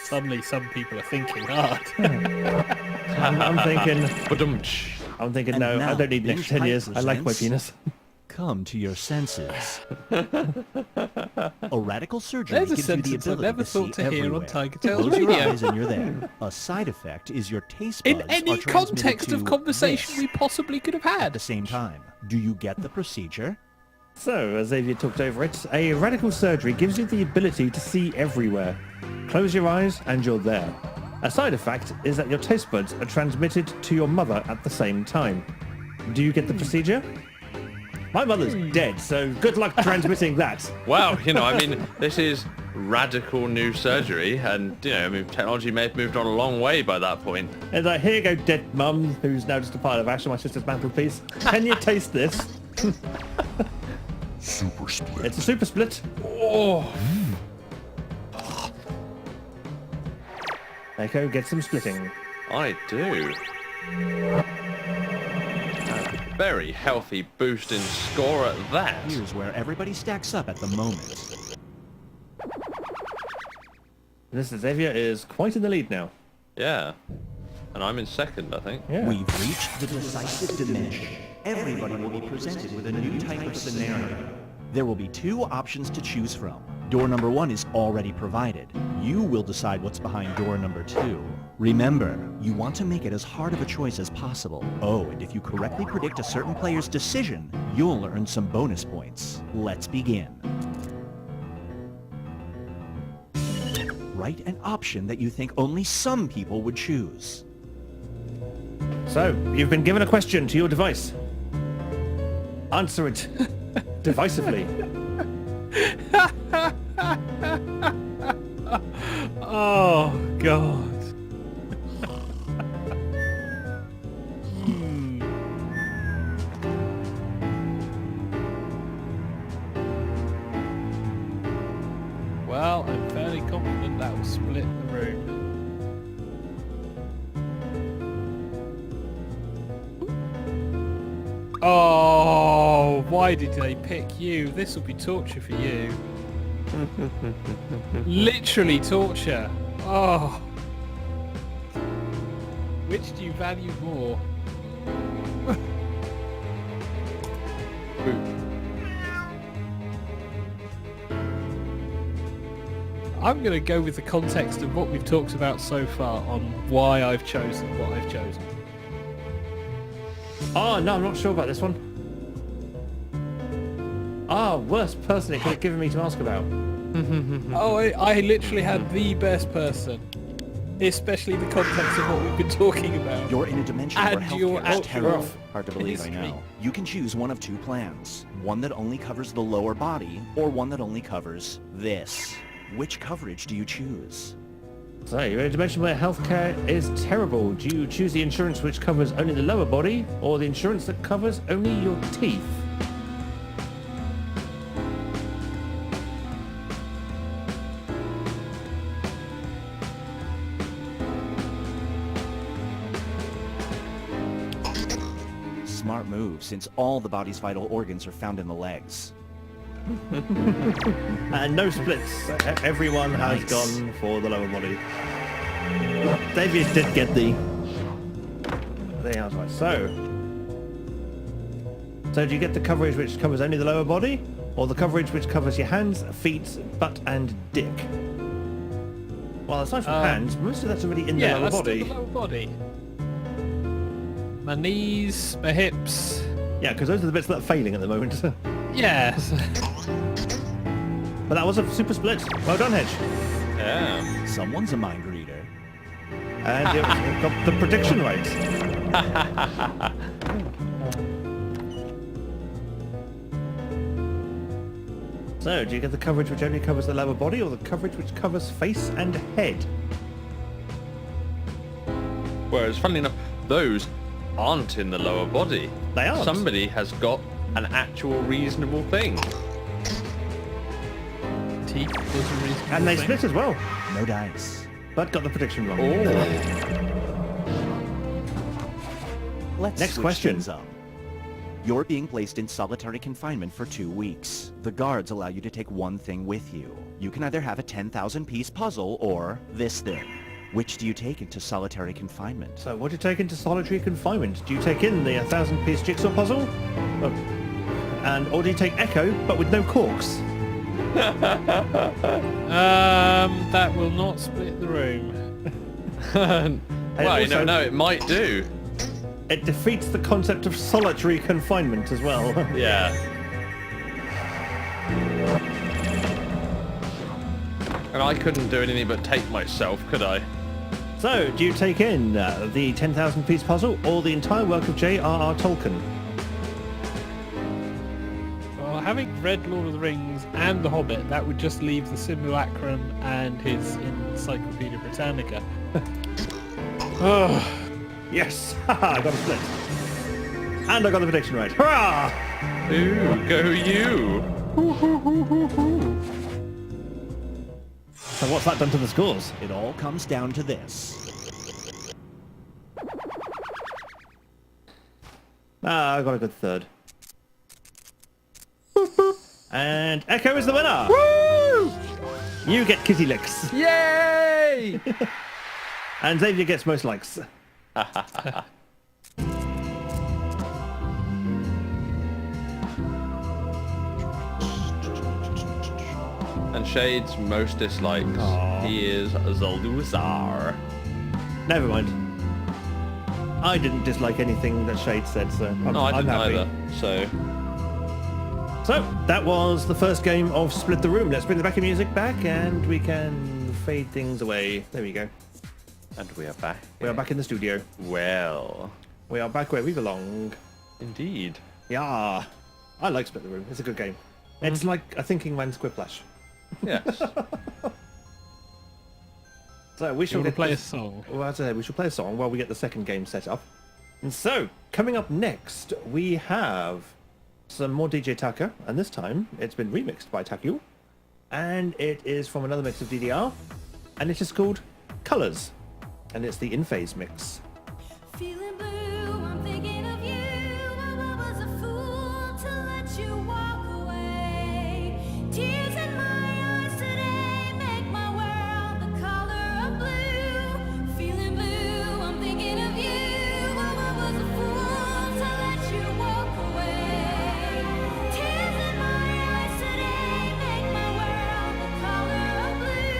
Suddenly some people are thinking hard. I'm thinking, Badumch. I'm thinking, And no, I now, don't need the next 10 years. I like my presents- penis. Come to your senses. A radical surgery There's a gives you the sentence I ability never to see thought to hear on everywhere. TigerTails Close your Radio. eyes and you're there. A side effect is your taste In buds any are transmitted context to of conversation this we possibly could have at had. the same time. Do you get the procedure? So, as Xavier talked over it, a radical surgery gives you the ability to see everywhere. Close your eyes and you're there. A side effect is that your taste buds are transmitted to your mother at the same time. Do you get the procedure? My mother's dead, so good luck transmitting that. Wow, I mean, this is radical new surgery, and I mean, technology may have moved on a long way by that point. And like, here you go, dead mum, who's now just a pile of ash on my sister's mantelpiece. Can you taste this? Super split. It's a super split. Oh, Echo, get some splitting. I do. A very healthy boost in score at that. Here's where everybody stacks up at the moment. Mr. Xavier is quite in the lead now. Yeah, and I'm in second, I think. Yeah. We've reached the decisive dimension. Everybody will be presented with a new type of scenario. There will be two options to choose from. Door number 1 is already provided. You will decide what's behind door number 2. Remember, you want to make it as hard of a choice as possible. Oh, and if you correctly predict a certain player's decision, you'll earn some bonus points. Let's begin. Write an option that you think only some people would choose. So, you've been given a question to your device. Answer it decisively. Oh, God. Well, I'm fairly confident that will split the room. Oh, why did they pick you? This will be torture for you. Literally torture. Oh. Which do you value more? I'm going to go with the context of what we've talked about so far on why I've chosen what I've chosen. Oh, no, I'm not sure about this one. Ah, worst person it could have given me to ask about. Oh, I literally had the best person. Especially the context of what we've been talking about. You're in a dimension And where your healthcare is actual terrible. Hard to believe, I history. know. You can choose one of two plans. One that only covers the lower body, or one that only covers this. Which coverage do you choose? So, you're in a dimension where healthcare is terrible. Do you choose the insurance which covers only the lower body, or the insurance that covers only your teeth? Smart move, since all the body's vital organs are found in the legs. And no splits. Everyone has Nice. gone for the lower body. Davies did get the answer. So do you get the coverage which covers only the lower body, or the coverage which covers your hands, feet, butt, and dick? Well, aside from hands, most of that's already in the Yeah, lower that's body. still the lower body. My knees, my hips. Yeah, because those are the bits that are failing at the moment. Yes. But that was a super split. Well done, Hedge. Yeah. Someone's a mind reader. And you got the prediction right. So, do you get the coverage which only covers the lower body, or the coverage which covers face and head? Whereas, funnily enough, those aren't in the lower body. They aren't. Somebody has got an actual reasonable thing. Teeth was a reasonable And they thing. split as well, No dice. but got the prediction wrong. Oh. Let's Next switch question. things up. You're being placed in solitary confinement for 2 weeks. The guards allow you to take one thing with you. You can either have a 10,000 piece puzzle or this thing. Which do you take into solitary confinement? So what do you take into solitary confinement? Do you take in the 1,000-piece jigsaw puzzle? Or do you take Echo, but with no corks? That will not split the room. Well, you also- never know, it might do. It defeats the concept of solitary confinement as well. Yeah. And I couldn't do anything but take myself, could I? So, do you take in the 10,000-piece puzzle or the entire work of J.R.R. Tolkien? Well, having read Lord of the Rings and The Hobbit, that would just leave the Simulacrum and his Encyclopedia Britannica. Yes! I got a split. And I got the prediction right. Hurrah! Ooh, go you! So what's that done to the scores? It all comes down to this. I got a good third. And Echo is the winner! Woo! You get kitty licks. Yay! And Xavier gets most likes. And Shade's most dislikes. He is Zalduzar. Never mind. I didn't dislike anything that Shade said, so No, I I'm didn't happy. either. So, So, that was the first game of Split the Room. Let's bring the backing music back and we can fade things away. There we go. and we are back. We are back in the studio. Well, We are back where we belong. indeed. Yeah. I like Split the Room. It's a good game. It's like a thinking man's Quiplash. Yes. So we shall You want to get play a this- song? Well, as I say, we shall play a song while we get the second game set up. And so, coming up next, we have some more DJ Taka, and this time it's been remixed by Taku, and it is from another mix of DDR, and it is called Colors, and it's the In-Phase mix. Feeling blue, I'm thinking of you. I was a fool to let you walk away. Tears in my eyes today make my world the color of blue. Feeling blue, I'm thinking of you. I was a fool to let you walk away. Tears in my eyes today make my world the color of blue.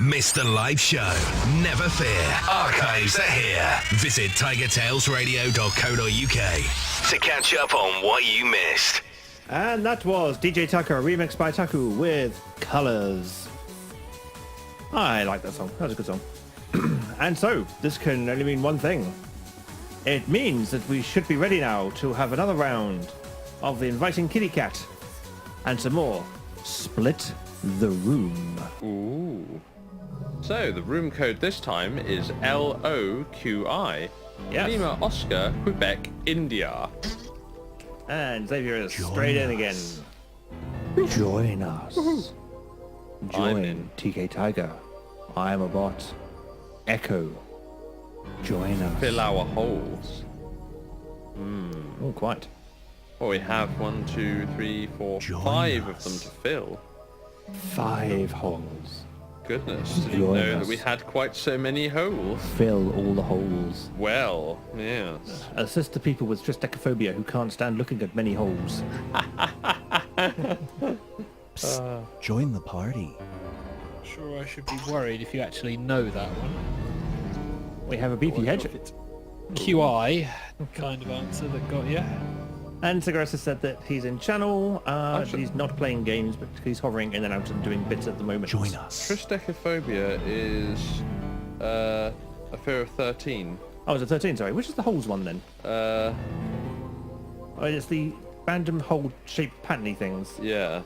Missed the live show? Never fear. Archives are here. Visit tigertailsradio.co.uk to catch up on what you missed. And that was DJ Tucker, remixed by Taku with Colors. I like that song. That was a good song. And so, this can only mean one thing. It means that we should be ready now to have another round of the Inviting Kitty Cat. And some more Split the Room. Ooh. So, the room code this time is LOQI. Yes. Lima, Oscar, Quebec, India. And Xavier is straight in again. Join us. I'm Join in. TK Tiger. I am a bot. Echo. Join us. Fill our holes. Oh, quite. Well, we have 1, 2, 3, 4, Join 5 of us. them to fill. 5 holes. Goodness, didn't Join know that us. we had quite so many holes. Fill all the holes. Well, yes. Assist the people with triskaidekaphobia who can't stand looking at many holes. Join the party. Sure, I should be worried if you actually know that one. We have a beefy hedge. QI kind of answer that got you. And Cigarettes has said that he's in channel. Actually- He's not playing games, but he's hovering in and out and doing bits at the moment. Join us. Triskaidekaphobia is a fear of 13. Oh, is it 13? Sorry. Which is the holes one then? Uh, Oh, it's the random hole-shaped patterny things. yeah.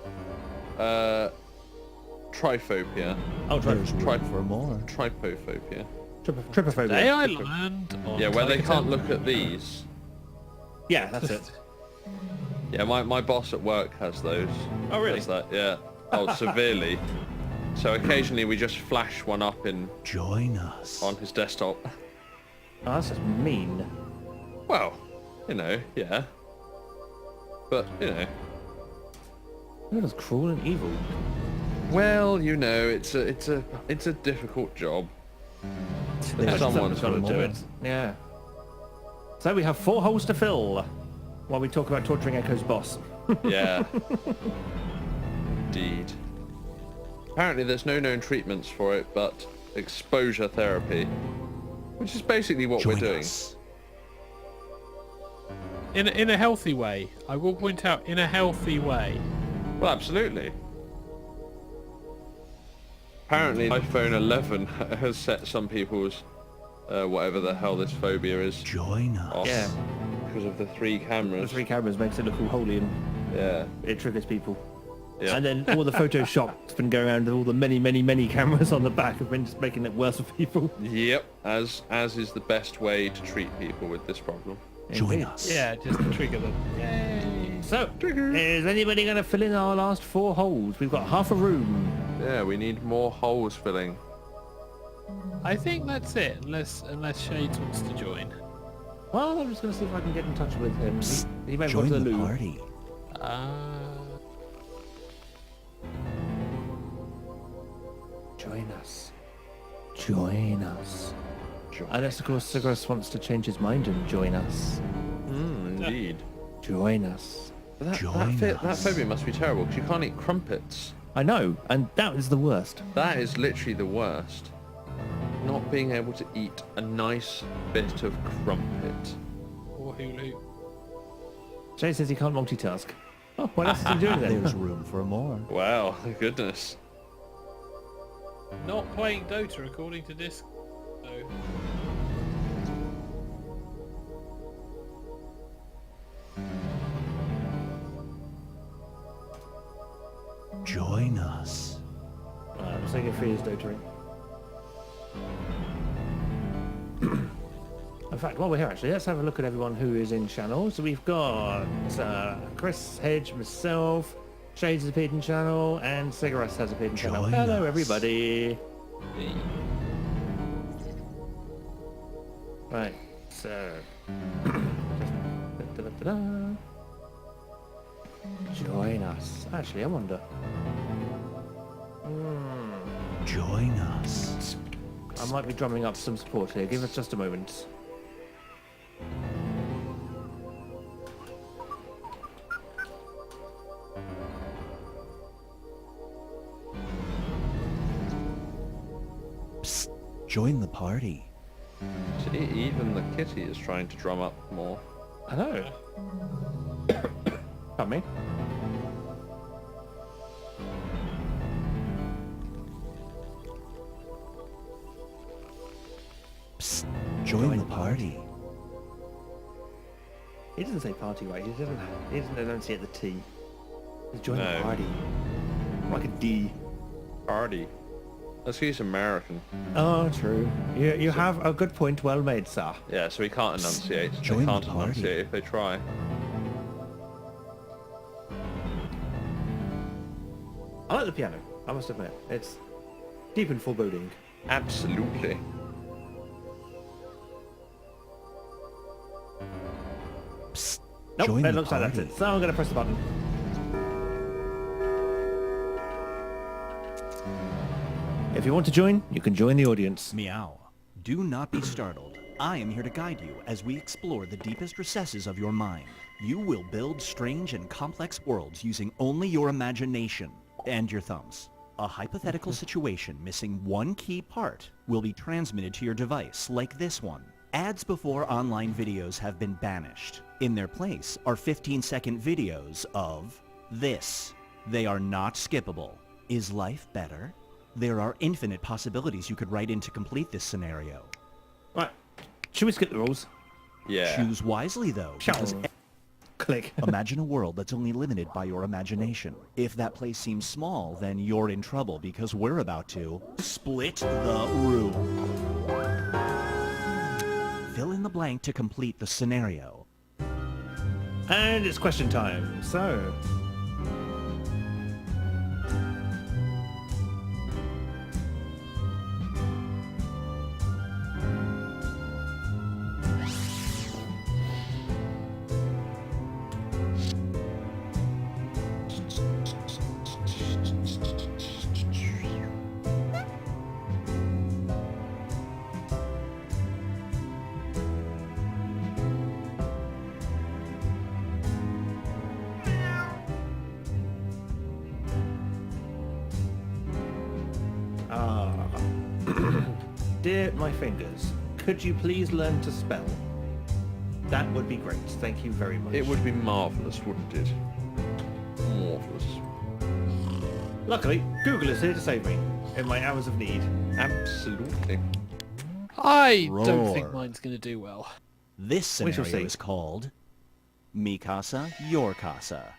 Triphobia. Oh, There's room Try- for more. Tripophobia. trypophobia. Today I land on Yeah, where they Tiger can't Tail. look at these. Yeah, that's it. Yeah, my boss at work has those. Oh, really? Has that, yeah. Oh, severely. So occasionally we just flash one up Join us. on his desktop. Oh, that's just mean. Well, yeah. But, That was cruel and evil. well, it's a difficult job. If someone's got to do it. Yeah. So we have 4 holes to fill while we talk about torturing Echo's boss. Yeah. Indeed. Apparently there's no known treatments for it, but exposure therapy. Which is basically what Join we're doing. us. In a healthy way. I will point out, in a healthy way. Well, absolutely. Apparently iPhone 11 has set some people's, whatever the hell this phobia is, Join us. off Yeah. because of the 3 The cameras. 3 cameras makes it look all holy and Yeah. it triggers people. Yeah. And then all the Photoshop's been going around with all the many cameras on the back have been just making it worse for people. Yep. As is the best way to treat people with this problem. Join Indeed. us. Yeah, just to trigger them. Yay. So, is anybody going to fill in our last 4 holes? We've got half a room. Yeah, we need more holes filling. I think that's it, unless Shades wants to join. Well, I'm just going to see if I can get in touch with him. He may have gone Join to the the loo. party. Join us. Join us. Unless, of course, Sigurus wants to change his mind and join us. Indeed. Join us. But that Join that us. phobia must be terrible because you can't eat crumpets. I know, and that is the worst. That is literally the worst. Not being able to eat a nice bit of crumpet. Or Hulu. Jay says he can't multitask. Oh, what else is he doing then? There's room for more. Wow, goodness. Not playing Dota according to Disc. So. Join us. I'm saying if he is doting. In fact, while we're here, actually, let's have a look at everyone who is in channel. So we've got Chris, Hedge, myself, Shades has appeared in channel, and Cigarettes has appeared in channel. Join Hello, us. everybody. Right, so... Da-da-da-da. Join us. Actually, I wonder. Join us. I might be drumming up some support here. Give us just a moment. Join the party. See, even the kitty is trying to drum up more. I know. Pardon me. Psst. Join the party. He doesn't say party, right? He doesn't enunciate the T. He's join the No. party. Like a D. Party. Let's use American. Oh, true. You have a good point, well made, sir. Yeah, so we can't enunciate. Join They the can't party. enunciate if they try. I like the piano, I must admit. It's deep and foreboding. Absolutely. Psst. Nope, Join it the looks like party. that's it. So I'm going to press the button. If you want to join, you can join the audience. Meow. Do not be startled. I am here to guide you as we explore the deepest recesses of your mind. You will build strange and complex worlds using only your imagination and your thumbs. A hypothetical situation missing one key part will be transmitted to your device, like this one. Ads before online videos have been banished. In their place are 15-second videos of this. They are not skippable. Is life better? There are infinite possibilities you could write in to complete this scenario. Right. Should we skip the rules? Yeah. Choose wisely, though, because Click. imagine a world that's only limited by your imagination. If that place seems small, then you're in trouble because we're about to split the room. Fill in the blank to complete the scenario. And it's question time. So, dear my fingers, could you please learn to spell? That would be great. Thank you very much. It would be marvellous, wouldn't it? Marvellous. Luckily, Google is here to save me in my hours of need. Absolutely. I don't think Roar. mine's going to do well. This We shall scenario see. is called Mi Casa, Your Casa.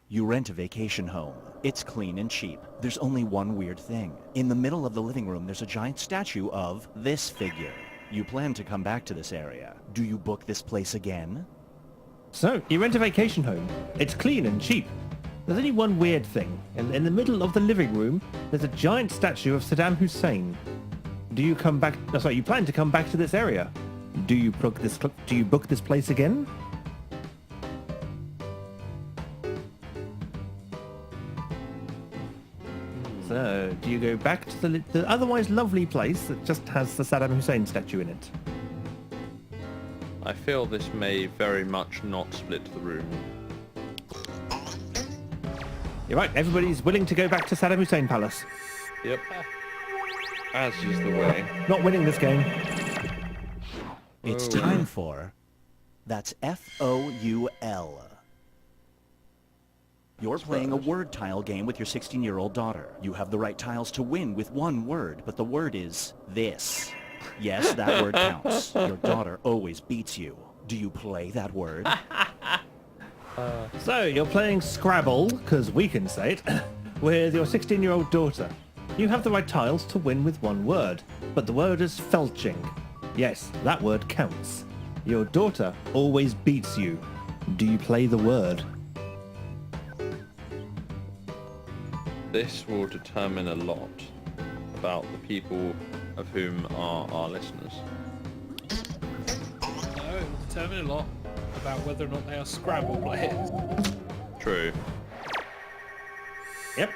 You rent a vacation home. It's clean and cheap. There's only one weird thing. In the middle of the living room, there's a giant statue of this figure. You plan to come back to this area. Do you book this place again? So, you rent a vacation home. It's clean and cheap. There's only one weird thing. In the middle of the living room, there's a giant statue of Saddam Hussein. Do you come back? Oh, sorry, you plan to come back to this area. Do you book this place again? So, do you go back to the otherwise lovely place that just has the Saddam Hussein statue in it? I feel this may very much not split the room. You're right, everybody's willing to go back to Saddam Hussein Palace. Yep. As is the way. Not winning this game. It's Oh. time for... That's F-O-U-L. You're playing a word tile game with your 16-year-old daughter. You have the right tiles to win with one word, but the word is this. Yes, that word counts. Your daughter always beats you. Do you play that word? So, you're playing Scrabble, because we can say it, with your 16-year-old daughter. You have the right tiles to win with one word, but the word is felching. Yes, that word counts. Your daughter always beats you. Do you play the word? This will determine a lot about the people of whom are our listeners. No, it will determine a lot about whether or not they are Scrabble players. True. Yep.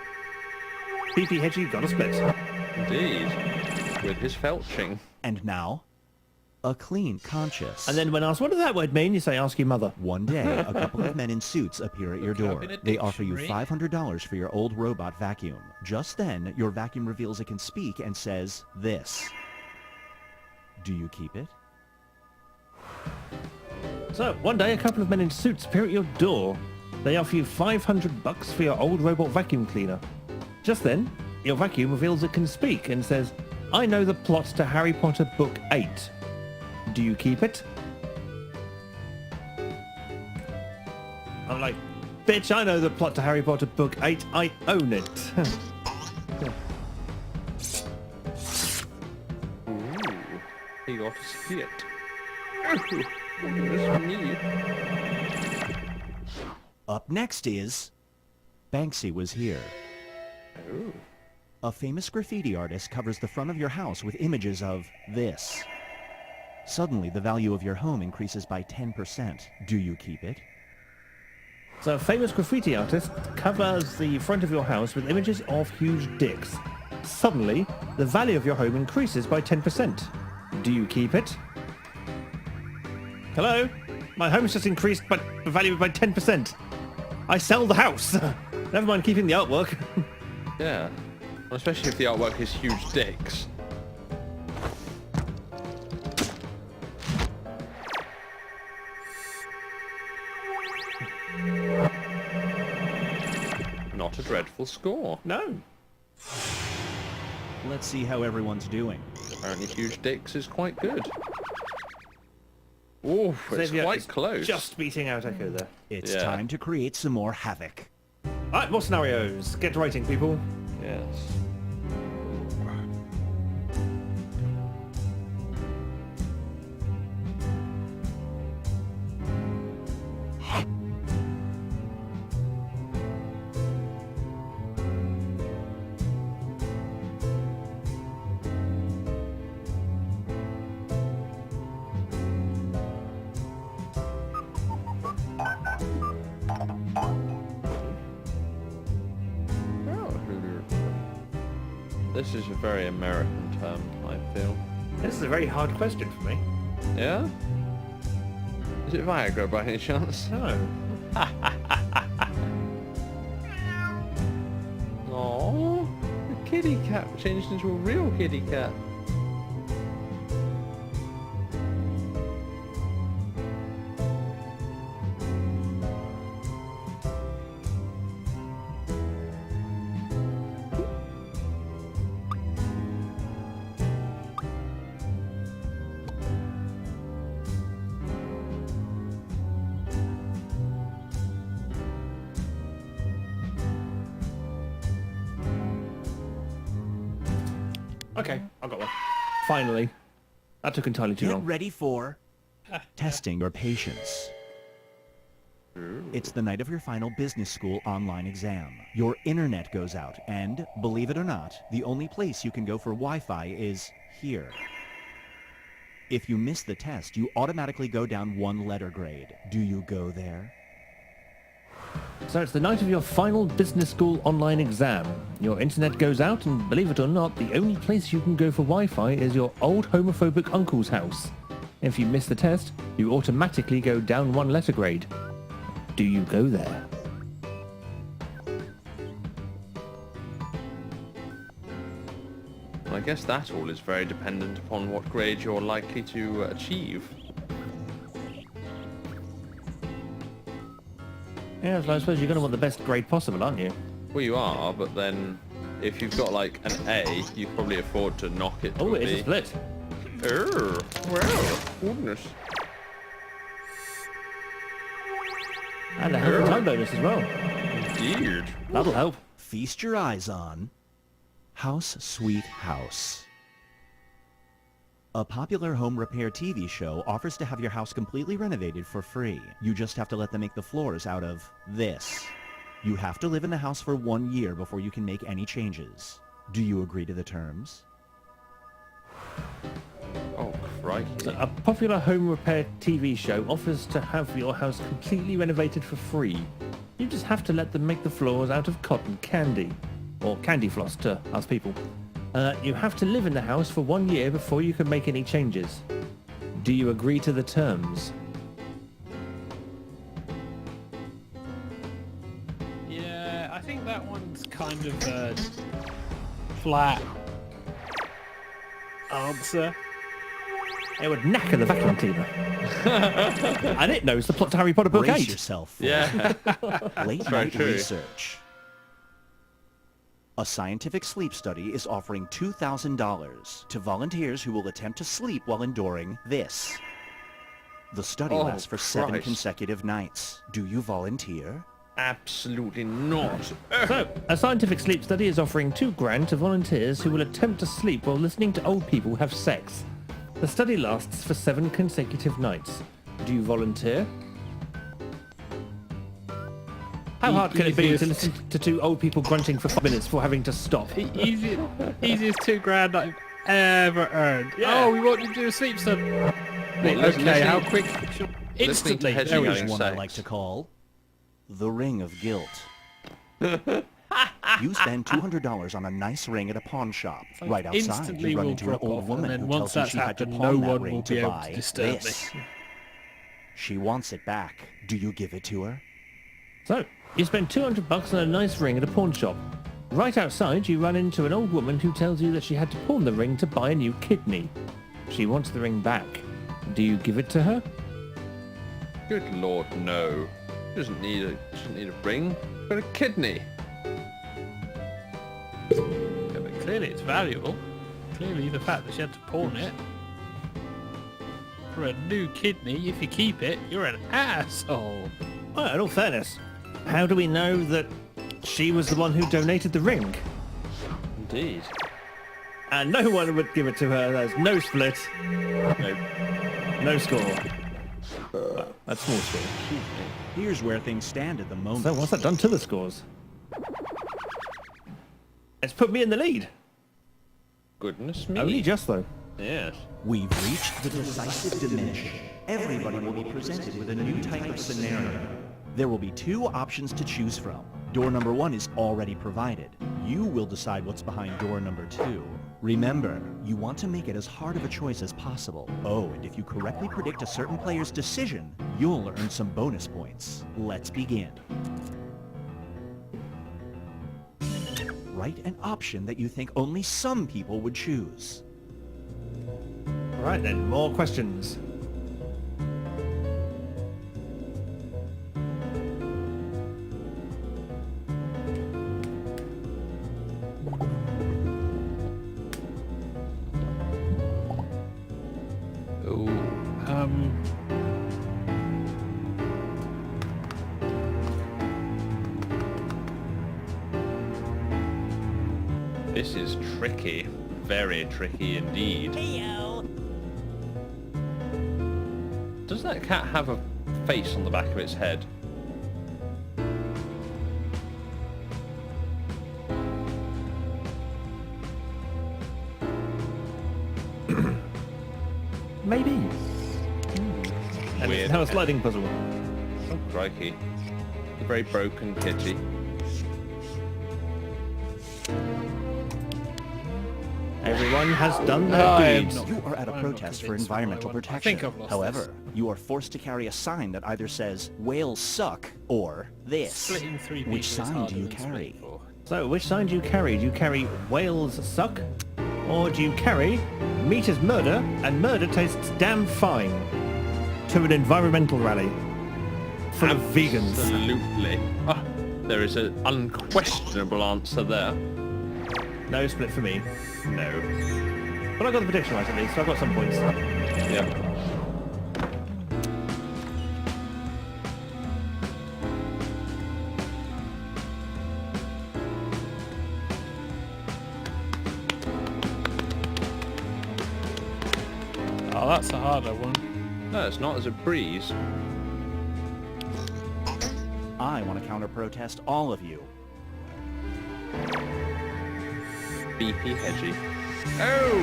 PP Hedgie got a split. Indeed. With his felching. And now, A clean conscience. And then when asked, what does that word mean? You say, ask your mother. One day, a couple of men in suits appear at your Look up door. in a They offer you dictionary. $500 for your old robot vacuum. Just then, your vacuum reveals it can speak and says this. Do you keep it? So, one day, a couple of men in suits appear at your door. They offer you $500 for your old robot vacuum cleaner. Just then, your vacuum reveals it can speak and says, I know the plot to Harry Potter Book 8. Do you keep it? I'm like, bitch, I know the plot to Harry Potter Book 8. I own it. He got to see it. Oh, that's me. Up next is... Banksy was here. Oh. A famous graffiti artist covers the front of your house with images of this. Suddenly, the value of your home increases by 10%. Do you keep it? So a famous graffiti artist covers the front of your house with images of huge dicks. Suddenly, the value of your home increases by 10%. Do you keep it? Hello? My home's just increased by the value by 10%. I sell the house. Never mind keeping the artwork. Yeah. Well, especially if the artwork is huge dicks. Not a dreadful score. No. Let's see how everyone's doing. Apparently huge dicks is quite good. Ooh, it's Xavier quite is close. Just beating out Echo there. It's Yeah. time to create some more havoc. Alright, more scenarios. Get writing, people. Yes. This is a very American term, I feel. This is a very hard question for me. Yeah? Is it Viagra by any chance? No. Aww, the kitty cat changed into a real kitty cat. Okay, I got one. Finally. That took entirely too Get long. ready for testing your patience. It's the night of your final business school online exam. Your internet goes out, and, believe it or not, the only place you can go for Wi-Fi is here. If you miss the test, you automatically go down one letter grade. Do you go there? So it's the night of your final business school online exam. Your internet goes out, and believe it or not, the only place you can go for Wi-Fi is your old homophobic uncle's house. If you miss the test, you automatically go down one letter grade. Do you go there? Well, I guess that all is very dependent upon what grade you're likely to achieve. Yeah, so I suppose you're going to want the best grade possible, aren't you? Well, you are, but then if you've got like an A, you can probably afford to knock it to Oh, a it is a B. split. Well, goodness. And a healthy time bonus as well. Indeed. That'll help. Feast your eyes on House Sweet House. A popular home repair TV show offers to have your house completely renovated for free. You just have to let them make the floors out of this. You have to live in the house for 1 year before you can make any changes. Do you agree to the terms? Oh, crikey. A popular home repair TV show offers to have your house completely renovated for free. You just have to let them make the floors out of cotton candy. Or candy floss to us people. You have to live in the house for 1 year before you can make any changes. Do you agree to the terms? Yeah, I think that one's kind of a flat answer. It would knacker the vacuum cleaner. And it knows the plot to Harry Potter Book Brace 8. yourself for Yeah. late very night true. research. A scientific sleep study is offering $2,000 to volunteers who will attempt to sleep while enduring this. The study Oh, lasts for 7 Christ. consecutive nights. Do you volunteer? Absolutely not. So, a scientific sleep study is offering $2,000 to volunteers who will attempt to sleep while listening to old people have sex. The study lasts for 7 consecutive nights. Do you volunteer? How hard can it be to Easiest. listen to 2 old people grunting for 5 minutes before having to stop? Easiest $2,000 I've ever earned. Yeah. Oh, we want you to do a sleep study. Okay, listening- how quick? Instantly. Hedgie There we Here's having go. one I sex. like to call the ring of guilt. You spend $200 on a nice ring at a pawn shop. Right outside, instantly you run will into an drop old off, and woman then who once tells you that's she had to happened, pawn no that one ring will to be able to buy disturb me. this. She wants it back. Do you give it to her? So, you spend $200 on a nice ring at a pawn shop. Right outside, you run into an old woman who tells you that she had to pawn the ring to buy a new kidney. She wants the ring back. Do you give it to her? Good lord, no. She doesn't need a ring. She's got a kidney. Yeah, but clearly it's valuable. Clearly the fact that she had to pawn it for a new kidney, if you keep it, you're an asshole. Well, in all fairness, how do we know that she was the one who donated the ring? Indeed. And no one would give it to her. There's no split. No score. That's small score. Here's where things stand at the moment. So what's that done to the scores? It's put me in the lead. Goodness me. Only just though. Yes. We've reached the decisive dimension. Everybody will be presented with a new type of scenario. There will be 2 options to choose from. Door number 1 is already provided. You will decide what's behind door number 2. Remember, you want to make it as hard of a choice as possible. Oh, and if you correctly predict a certain player's decision, you'll earn some bonus points. Let's begin. Write an option that you think only some people would choose. Right then, more questions. Ooh. Um, This is tricky. Very tricky indeed. Does that cat have a face on the back of its head? Maybe. And Weird. it's now a sliding puzzle. Oh, crikey. A very broken kitty. Everyone has done I their am deeds. not- You are at a I'm not protest for convinced by environmental one. I protection. think I've lost However, this. you are forced to carry a sign that either says whales suck or this. Splitting 3 people Which is sign harder do you than splitting carry? 4. So, which sign do you carry? Do you carry whales suck? Or do you carry meat is murder and murder tastes damn fine to an environmental rally full of vegans? Absolutely. Ah, there is an unquestionable answer there. No split for me. No. But I got the prediction right at least, so I got some points. Yeah. Oh, that's a harder one. No, it's not. There's a breeze. I want to counter-protest all of you. BP Hedgie. Oh,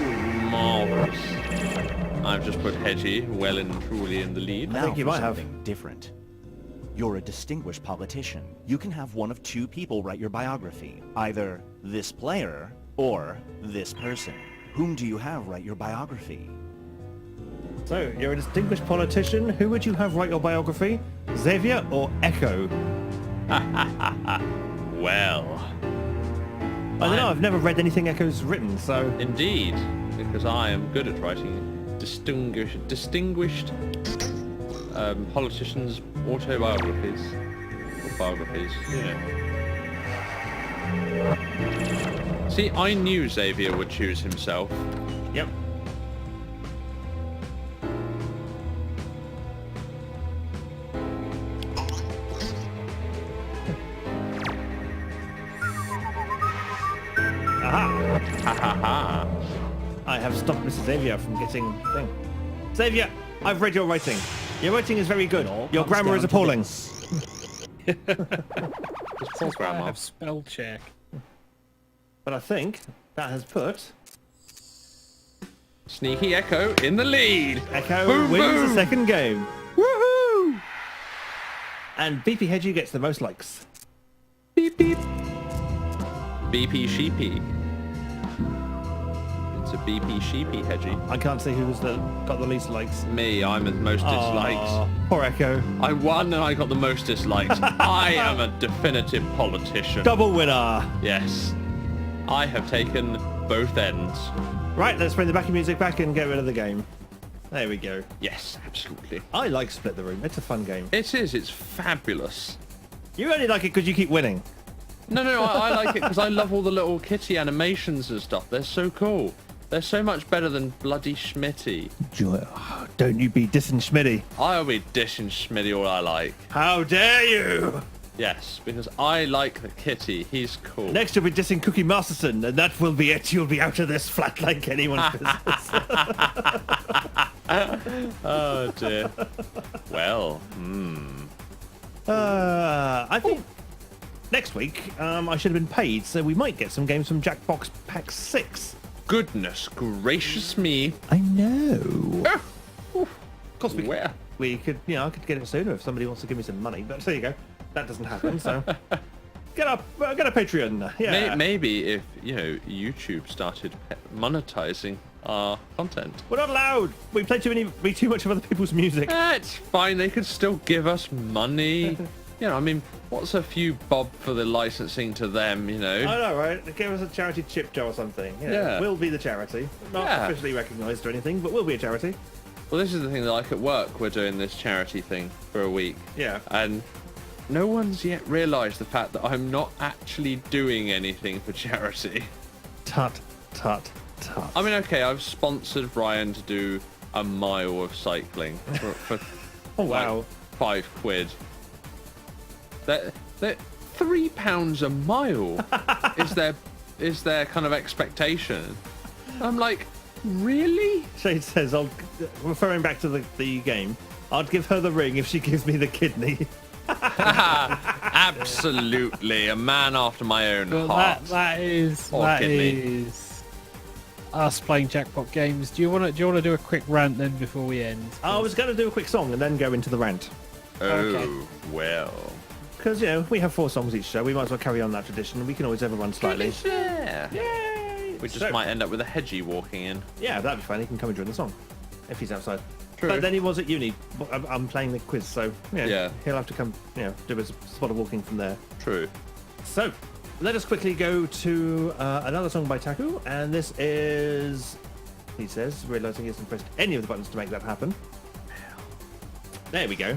marvellous. I've just put Hedgie well and truly in the lead. Now think you for might have. something different. You're a distinguished politician. You can have one of 2 people write your biography. Either this player or this person. Whom do you have write your biography? So, you're a distinguished politician. Who would you have write your biography? Xavier or Echo? Well, I don't know, I've never read anything Echo's written, so... indeed, because I am good at writing distinguished politicians' autobiographies. Or biographies, you know. See, I knew Xavier would choose himself. Yep. Aha! Ha ha ha. I have stopped Mr. Xavier from getting thing. Xavier, I've read your writing. Your writing is very good. Your comes grammar is down to appalling. Poor I grandma. have spell check. But I think that has put Sneaky Echo in the lead. Echo Boom, wins boom. the second game. Woohoo! And BP Hedgie gets the most likes. Beep beep. BP Sheepy. It's a BP Sheepy Hedgie. I can't see who's got the least likes. Me, I'm the most disliked. Aw, poor Echo. I won and I got the most disliked. I am a definitive politician. Double winner. Yes. I have taken both ends. Right, let's bring the backing music back and get rid of the game. There we go. Yes, absolutely. I like Split the Room. It's a fun game. It is. It's fabulous. You only like it because you keep winning. No, I like it because I love all the little kitty animations and stuff. They're so cool. They're so much better than bloody Schmitty. Don't you be dissing Schmitty. I'll be dishing Schmitty all I like. How dare you! Yes, because I like the kitty. He's cool. Next you'll be dissing Cookie Masterson, and that will be it. You'll be out of this flat like anyone's business. Oh dear. Well, I think next week I should have been paid, so we might get some games from Jackbox Pack 6. goodness gracious me. I know. Of course Where? we could, I could get it sooner if somebody wants to give me some money, but there you go. That doesn't happen, so get a Patreon. Yeah. Maybe if, YouTube started monetizing our content. We're not allowed. We play too much of other people's music. It's fine. They could still give us money. What's a few bob for the licensing to them, I know, right? Give us a charity chip jar or something. Yeah. We'll be the charity. Not officially recognised or anything, but we'll be a charity. Well, this is the thing that, like, at work, we're doing this charity thing for a week. Yeah. And no one's yet realised the fact that I'm not actually doing anything for charity. Tut, tut, tut. I mean, okay, I've sponsored Ryan to do a mile of cycling for Oh, wow. like £5. They're £3 a mile is their kind of expectation. I'm like, really? Shade says, referring back to the game, I'd give her the ring if she gives me the kidney. Absolutely, a man after my own Well, heart. that is us playing Jackpot games. Do you want to do a quick rant then before we end? I was going to do a quick song and then go into the rant. Oh, well. Because, we have 4 songs each show. We might as well carry on that tradition. We can always overrun slightly. Yeah. Yay! We just So- might end up with a Hedgie walking in. Yeah, that'd be fine. He can come and join the song if he's outside. True. But then he was at uni. I'm playing the quiz, so Yeah. he'll have to come, do a spot of walking from there. True. So, let us quickly go to another song by Taku, and this is, he says, realizing he hasn't pressed any of the buttons to make that happen. There we go.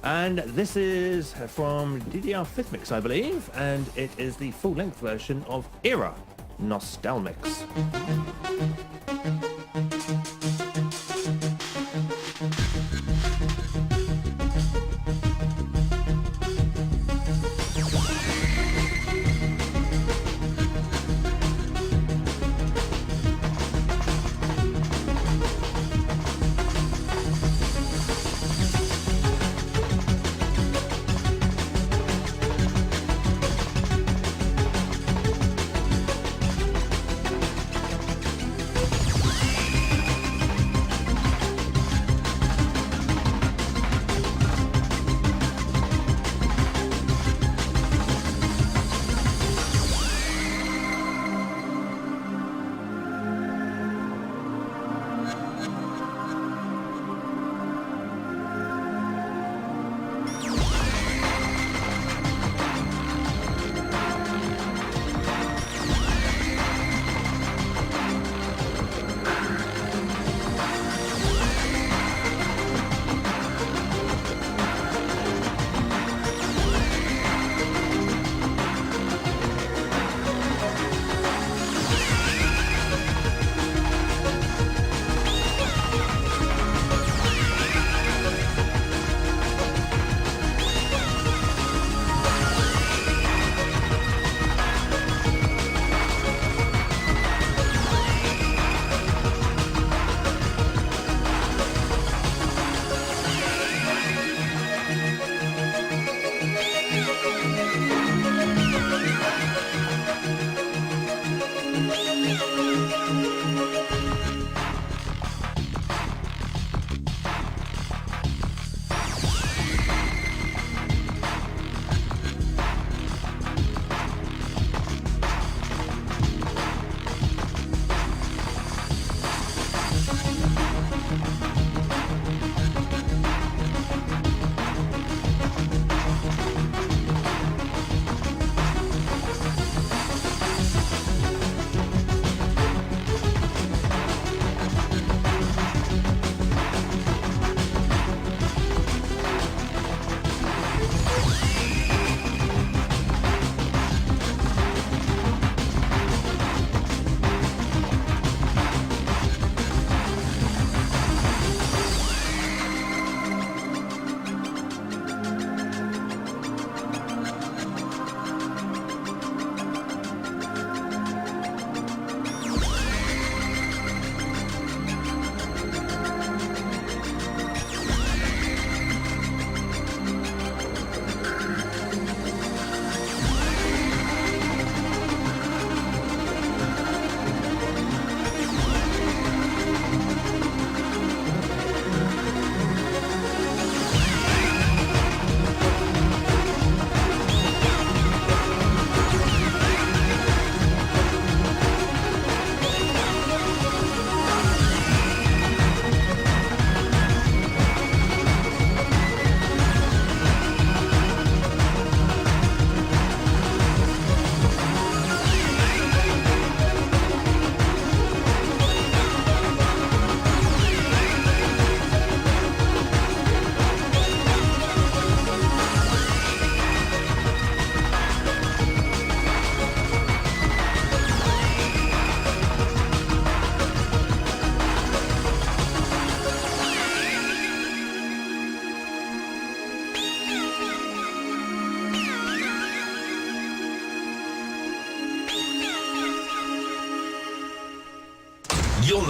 And this is from DDR 5th Mix, I believe, and it is the full-length version of Era Nostalmix.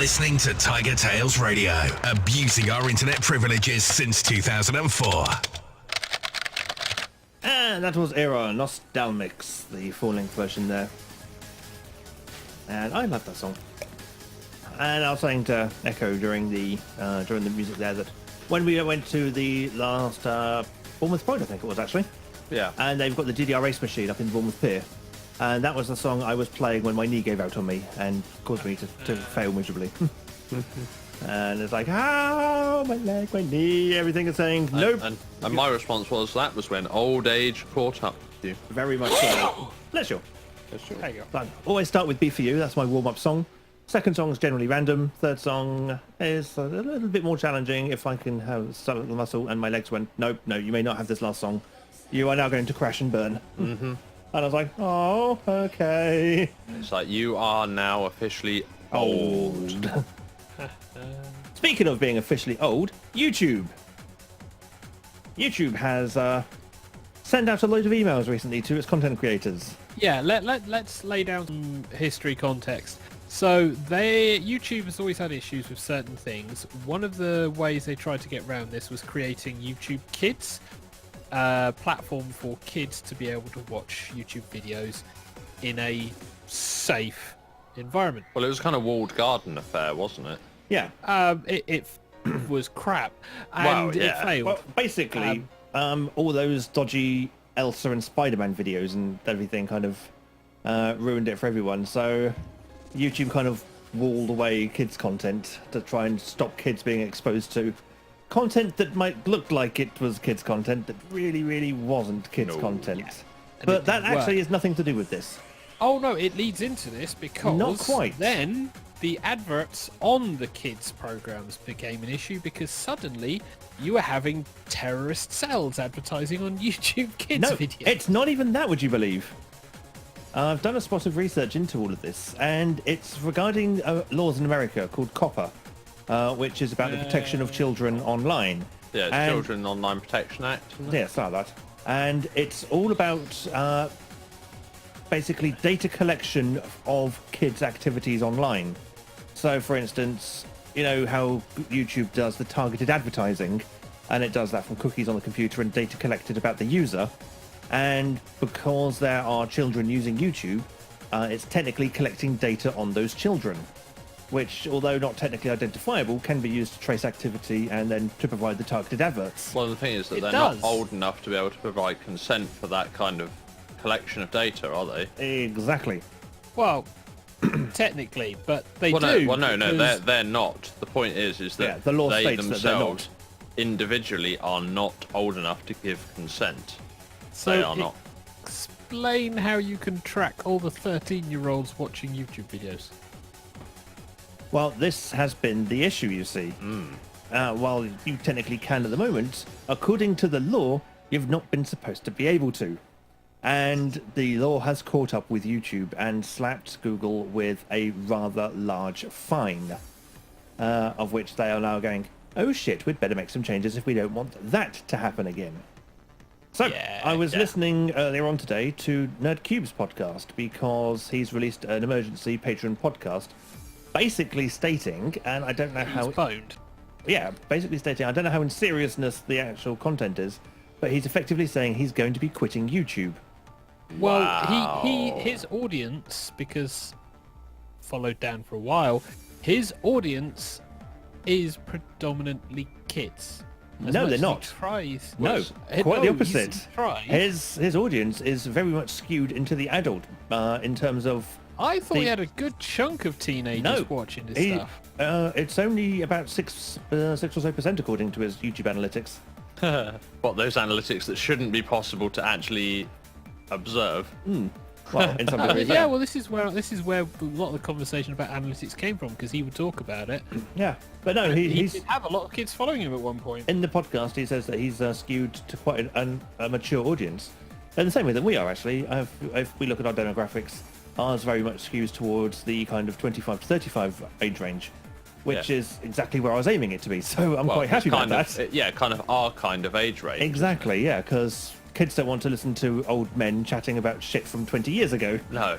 listening to TigerTails Radio, abusing our internet privileges since 2004. And that was Era Nostalmix, the full-length version there. And I love that song. And I was saying to Echo during the music there that when we went to the last Bournemouth Pride, I think it was actually, Yeah. and they've got the DDR race machine up in Bournemouth Pier, and that was the song I was playing when my knee gave out on me and caused me to fail miserably. And it's like, my leg, my knee, everything is saying, nope. And my response was, that was when old age caught up with you. Very much so. Bless you. There you go. But always start with B for You. That's my warm-up song. Second song is generally random. Third song is a little bit more challenging. If I can have start with the muscle, and my legs went, nope, no, you may not have this last song. You are now going to crash and burn. Mm-hmm. And I was like, oh, okay. It's like, you are now officially old. Speaking of being officially old, YouTube. YouTube has sent out a load of emails recently to its content creators. Yeah, let's lay down some history context. So YouTube has always had issues with certain things. One of the ways they tried to get around this was creating YouTube Kids, a platform for kids to be able to watch YouTube videos in a safe environment. Well, it was kind of walled garden affair, wasn't it? Yeah. It was crap, and Well, yeah. it failed. Well, basically, all those dodgy Elsa and Spider-Man videos and everything kind of ruined it for everyone. So YouTube kind of walled away kids' content to try and stop kids being exposed to content that might look like it was kids' content that really, really wasn't kids' content. Yeah. And But it that didn't actually work. has nothing to do with this. Oh no, it leads into this because Not quite. then the adverts on the kids programs became an issue because suddenly you were having terrorist cells advertising on YouTube Kids No, videos. it's not even that, would you believe? I've done a spot of research into all of this, and it's regarding laws in America called COPPA, which is about the protection of children online. Yeah, And- Children Online Protection Act. Isn't it? Yeah, something like that. And it's all about basically data collection of kids' activities online. So, for instance, you know how YouTube does the targeted advertising, and it does that from cookies on the computer and data collected about the user. And because there are children using YouTube, it's technically collecting data on those children, which, although not technically identifiable, can be used to trace activity and then to provide the targeted adverts. Well, the thing is that It they're does. not old enough to be able to provide consent for that kind of collection of data, are they? Exactly. Well, technically, but they Well, do. no, because- they're not. The point is that Yeah, the law they states that they're themselves not. individually are not old enough to give consent. So They are not. Explain how you can track all the 13-year-olds watching YouTube videos. Well, this has been the issue, you see. While you technically can at the moment, according to the law, you've not been supposed to be able to. And the law has caught up with YouTube and slapped Google with a rather large fine, of which they are now going, oh shit, we'd better make some changes if we don't want that to happen again. So, Yeah, I was yeah. listening earlier on today to NerdCube's podcast because he's released an emergency Patreon podcast basically stating, and I don't know how... He's boned. Yeah, basically stating, I don't know how in seriousness the actual content is, but he's effectively saying he's going to be quitting YouTube. Well, Wow. his audience, because followed down for a while, his audience is predominantly kids. As No, much they're as he not. Tries. No, Eh, quite the no, opposite. He tries. His audience is very much skewed into the adult in terms of... I thought he the- had a good chunk of teenagers No, watching this he- stuff. it's only about 6 or so percent according to his YouTube analytics. What, those analytics that shouldn't be possible to actually observe? Well, in some degree, Yeah, well, this is where a lot of the conversation about analytics came from, because he would talk about it. yeah. But no, He he's did have a lot of kids following him at one point. in the podcast. He says that he's skewed to quite a mature audience, in the same way that we are actually. If we look at our demographics, ours very much skews towards the kind of 25 to 35 age range, which Yeah. is exactly where I was aiming it to be. So I'm Well, quite happy it's about kind that. of, yeah, kind of our kind of age range. Exactly, yeah, because kids don't want to listen to old men chatting about shit from 20 years ago. No.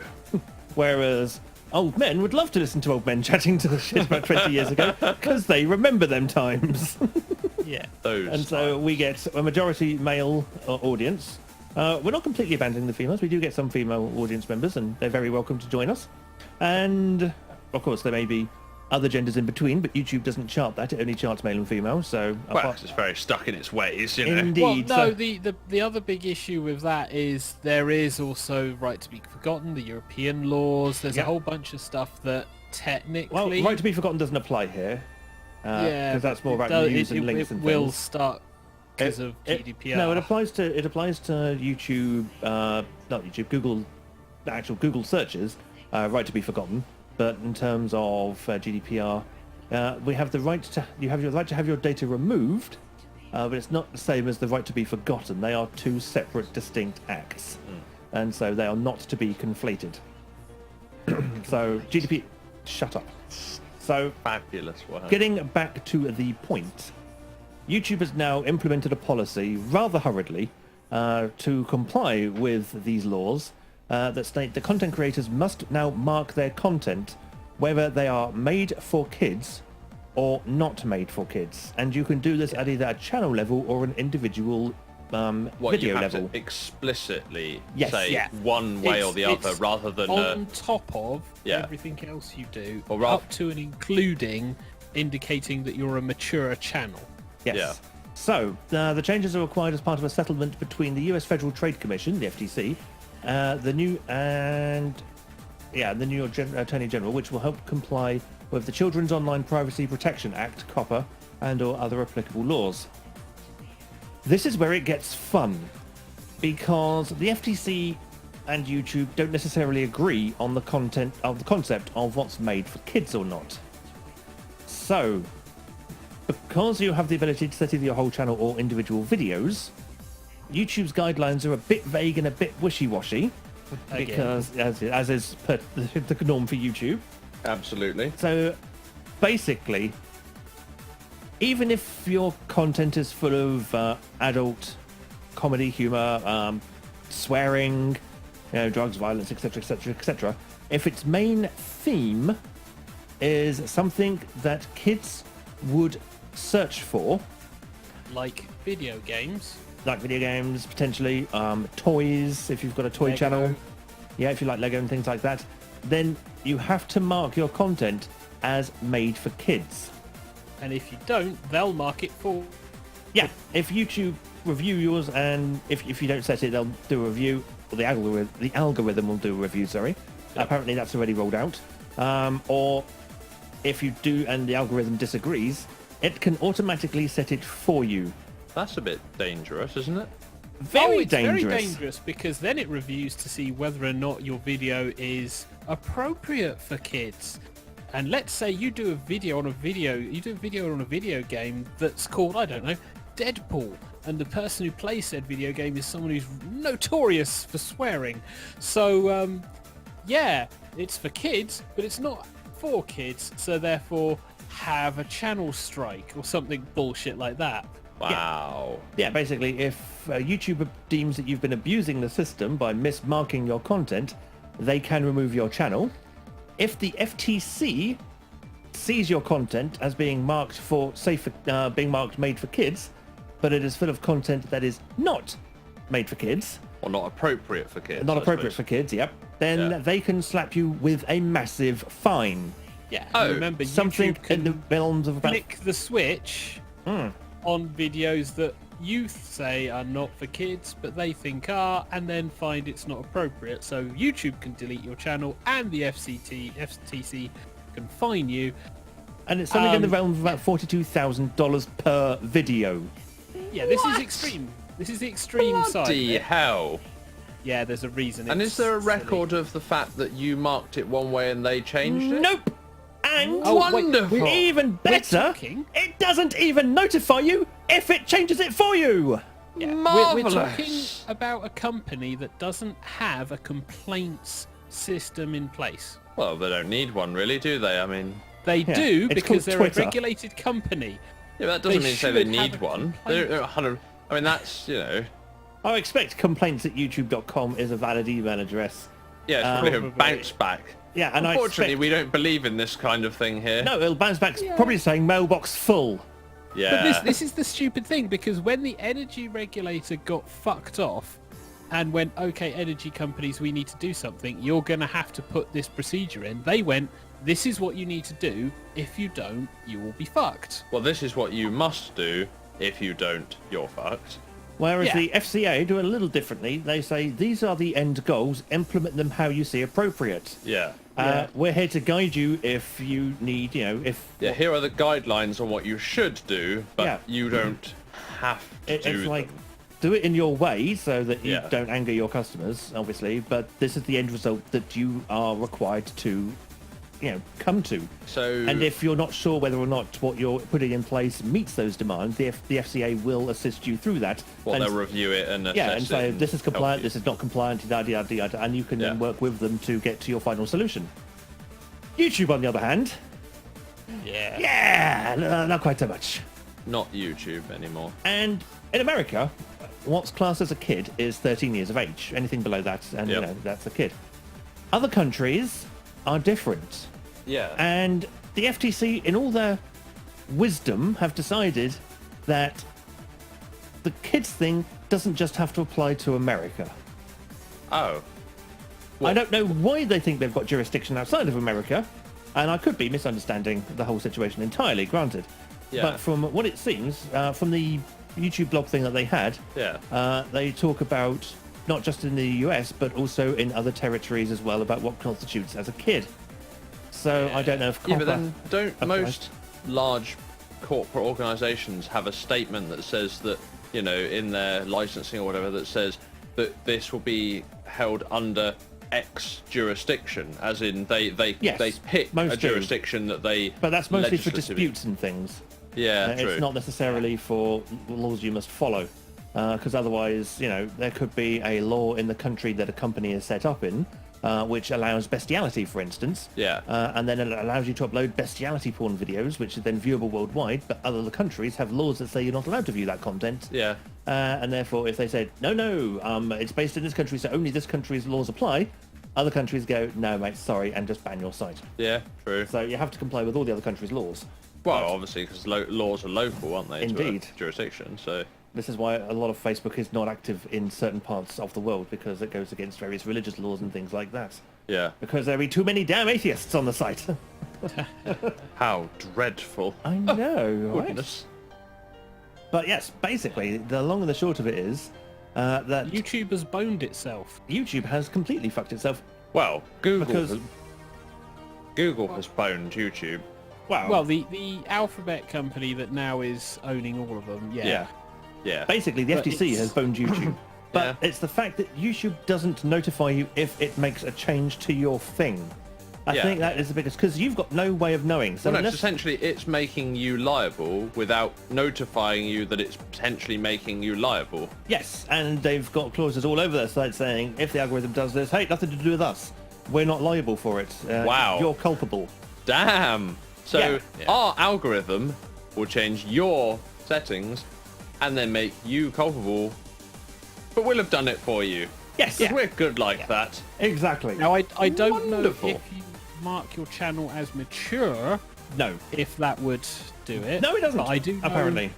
Whereas old men would love to listen to old men chatting to the shit about 20 years ago because they remember them times. Yeah. Those. And so we get a majority male audience. We're not completely abandoning the females. We do get some female audience members, and they're very welcome to join us. And of course, there may be other genders in between, but YouTube doesn't chart that. It only charts male and female. So Well, 'cause it's very stuck in its ways, you know. indeed, Well, no, so- the other big issue with that is there is also Right to Be Forgotten, the European laws. There's Yep. a whole bunch of stuff that technically... well, right to be forgotten doesn't apply here. yeah, because that's more it about does- news and it links and will things. start because of GDPR. No, it applies to YouTube, not YouTube, Google, the actual Google searches. Right to be forgotten, but in terms of GDPR, we have the right to you have your right to have your data removed, but it's not the same as the right to be forgotten. They are two separate, distinct acts, and so they are not to be conflated. So GDP, shut up. So Fabulous work. getting back to the point, YouTube has now implemented a policy rather hurriedly to comply with these laws that state that content creators must now mark their content whether they are made for kids or not made for kids. And you can do this at either a channel level or an individual What, video you have level. to explicitly Yes, say yeah. one way or the other, It's rather than on top of yeah. everything else you do, Or rather- up to and including indicating that you're a mature channel. Yes. Yeah. So the changes are required as part of a settlement between the U.S. Federal Trade Commission, the FTC, the new Attorney General, which will help comply with the Children's Online Privacy Protection Act, COPPA, and/or other applicable laws. This is where it gets fun, because the FTC and YouTube don't necessarily agree on the concept of what's made for kids or not. So, because you have the ability to set either your whole channel or individual videos, YouTube's guidelines are a bit vague and a bit wishy-washy, Again. because as is the norm for YouTube. absolutely. So basically, even if your content is full of adult comedy, humor, swearing, drugs, violence, etc., etc., etc., if its main theme is something that kids would search for, Like video games. like video games, potentially toys, if you've got a toy Lego. channel, yeah, if you like Lego and things like that, then you have to mark your content as made for kids. And if you don't, they'll mark it for... Yeah, if YouTube review yours, and if you don't set it, they'll do a review, or the algorithm will do a review, sorry. Apparently that's already rolled out. Or if you do and the algorithm disagrees, it can automatically set it for you. That's a bit dangerous, isn't it? Very it's dangerous. very dangerous, because then it reviews to see whether or not your video is appropriate for kids. And let's say you do a video on a video game that's called, I don't know, Deadpool, and the person who plays said video game is someone who's notorious for swearing. So yeah, it's for kids, but it's not for kids, so therefore have a channel strike or something bullshit like that. Wow. Yeah, basically, if YouTube deems that you've been abusing the system by mismarking your content, they can remove your channel. If the FTC sees your content as being marked for being marked made for kids, but it is full of content that is not made for kids, Or not appropriate for kids. not I appropriate suppose. for kids, yep, then Yeah. they can slap you with a massive fine. Yeah, Oh, remember, Something YouTube in the can realms of about... flick the switch Hmm. on videos that you say are not for kids, but they think are, and then find it's not appropriate. So YouTube can delete your channel, and the FTC can fine you. And it's something in the Um, realm of about $42,000 per video. Yeah, this is extreme. This is the extreme side. of Bloody it. hell. Yeah, there's a reason. And it's is there a silly. record of the fact that you marked it one way and they changed it? Nope! And Oh, wait, Wonderful. we're- even better, talking- it doesn't even notify you if it changes it for you! Yeah, we're talking Marvellous. about a company that doesn't have a complaints system in place. Well, they don't need one really, do they? I mean, They Yeah, do it's because called they're Twitter. a regulated company. yeah, that doesn't They mean say they should have need a one. complaint. They're 100. I mean, that's, you know, I expect complaints at youtube.com is a valid email address. yeah, it's probably a Probably. bounce back. Yeah, and Unfortunately, I expect... we don't believe in this kind of thing here. No, it'll bounce back probably saying mailbox full. Yeah. But this is the stupid thing, because when the energy regulator got fucked off and went, okay, energy companies, we need to do something, you're going to have to put this procedure in. They went, this is what you need to do. If you don't, you will be fucked. Well, this is what you must do. If you don't, you're fucked. Whereas Yeah. the FCA do it a little differently. They say, these are the end goals, implement them how you see appropriate. Yeah. We're here to guide you if you need, if... Yeah, here are the guidelines on what you should do, but Yeah. you don't have to do It's like, them. do it in your way so that you Yeah. don't anger your customers, obviously, but this is the end result that you are required to, come to. So, And if you're not sure whether or not what you're putting in place meets those demands, the FCA will assist you through that. well, and, they'll review it and assess yeah, and it say, and this is help compliant, you. this is not compliant, yada, yada, yada, and you can then Yeah. work with them to get to your final solution. YouTube, on the other hand, Yeah. not quite so much. Not YouTube anymore. And in America, what's classed as a kid is 13 years of age. Anything below that, and Yep. that's a kid. Other countries are different. Yeah. And the FTC, in all their wisdom, have decided that the kids thing doesn't just have to apply to America. Oh. I don't know why they think they've got jurisdiction outside of America, and I could be misunderstanding the whole situation entirely, granted. Yeah. But from what it seems, from the YouTube blog thing that they had, Yeah. they talk about not just in the US, but also in other territories as well about what constitutes as a kid. So I don't know if Yeah, but COPPA then don't applies. most large corporate organisations have a statement that says that, in their licensing or whatever, that says that this will be held under X jurisdiction, as in they Yes, pick most a do. jurisdiction that they. But that's mostly for legislatively- disputes and things. Yeah, true. It's not necessarily for laws you must follow. Because otherwise, there could be a law in the country that a company is set up in, which allows bestiality, for instance. Yeah. And then it allows you to upload bestiality porn videos, which are then viewable worldwide, but other countries have laws that say you're not allowed to view that content. Yeah. And therefore, if they said, no, it's based in this country, so only this country's laws apply, other countries go, no, mate, sorry, and just ban your site. Yeah, true. So you have to comply with all the other countries' laws. Well, obviously, because laws are local, aren't they? Indeed. To a jurisdiction, so. This is why a lot of Facebook is not active in certain parts of the world, because it goes against various religious laws and things like that. Yeah. Because there be too many damn atheists on the site. How dreadful. I know, right? Goodness. But yes, basically, the long and the short of it is that YouTube has boned itself. YouTube has completely fucked itself. Well, Because- Google has boned YouTube. Wow. Well, the alphabet company that now is owning all of them, Yeah. Yeah. Basically, the But FTC it's- has boned YouTube. But Yeah. it's the fact that YouTube doesn't notify you if it makes a change to your thing. I Yeah. think that is the biggest, because you've got no way of knowing. So Well, no, unless- it's essentially it's making you liable without notifying you that it's potentially making you liable. Yes, and they've got clauses all over their site saying if the algorithm does this, hey, nothing to do with us. We're not liable for it. Wow. You're culpable. Damn. So Yeah. our algorithm will change your settings and then make you culpable, but we'll have done it for you. Yes. 'Cause we're good like that. Exactly. Now, I don't Wonderful. know if you mark your channel as mature, No. if that would do it. No, it doesn't. But I do know apparently.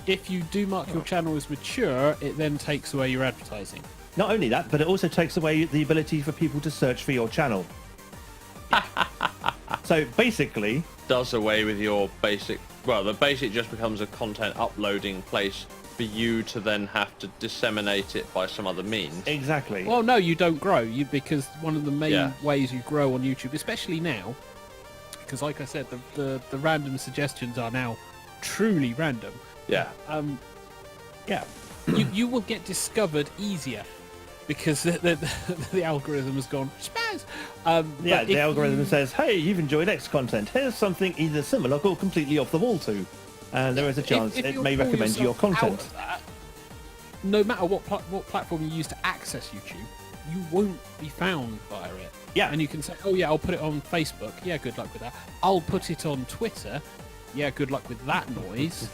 if you do mark your channel as mature, it then takes away your advertising. Not only that, but it also takes away the ability for people to search for your channel. So basically, Does away with your basic. Well, the basic just becomes a content uploading place for you to then have to disseminate it by some other means. exactly. Well, no, you don't grow, because one of the main Yeah. ways you grow on YouTube, especially now, because like I said, the random suggestions are now truly random. Yeah. yeah. You will get discovered easier because the algorithm has gone spaz. Yeah, but the if algorithm you- says, hey, you've enjoyed X content. Here's something either similar or completely off the wall to. And there is a chance if it you may pull recommend your yourself out content. of that, no matter what platform you use to access YouTube, you won't be found via it. Yeah. And you can say, oh yeah, I'll put it on Facebook. Yeah, good luck with that. I'll put it on Twitter. Yeah, good luck with that noise.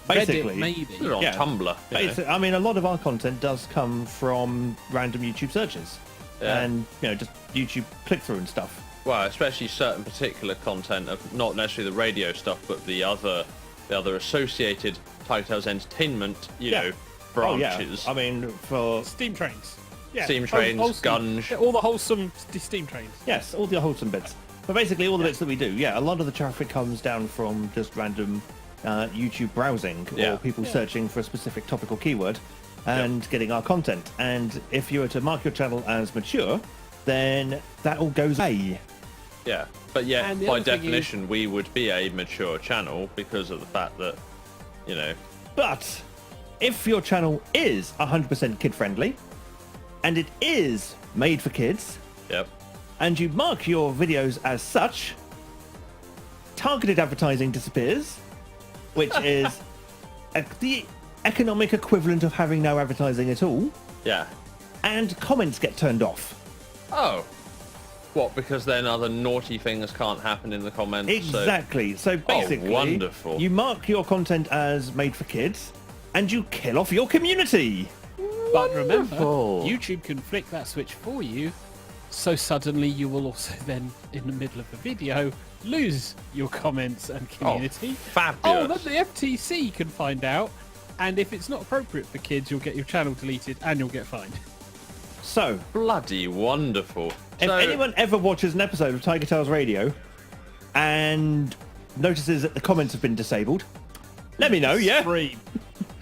Basically, Reddit, maybe. Put it on Yeah. Tumblr. you know. I mean, a lot of our content does come from random YouTube searches. Yeah. and just YouTube click through and stuff. Well, especially certain particular content of not necessarily the radio stuff, but the other associated TigerTails entertainment, Yeah. branches. Oh, yeah. I mean, for Steam trains. Yeah. Steam trains, wholesome. gunge. Yeah, all the wholesome steam trains. yes, all the wholesome bits. But basically, all the bits that we do, a lot of the traffic comes down from just random YouTube browsing Yeah. or people searching for a specific topical keyword and getting our content. And if you were to mark your channel as mature, then that all goes away. Yeah, but yet And the by other thing definition we would be a mature channel because of the fact that, But if your channel is 100% kid friendly and it is made for kids, yep, and you mark your videos as such, targeted advertising disappears, which is the economic equivalent of having no advertising at all, yeah. and comments get turned off. Oh, what? Because then other naughty things can't happen in the comments. Exactly. So basically, wonderful. you mark your content as made for kids, and you kill off your community. But remember, Wonderful. YouTube can flick that switch for you, so suddenly you will also then, in the middle of the video, lose your comments and community. fabulous. Then the FTC can find out, and if it's not appropriate for kids, you'll get your channel deleted and you'll get fined. So, Bloody wonderful. if anyone ever watches an episode of TigerTails Radio and notices that the comments have been disabled, let me know, yeah? Scream.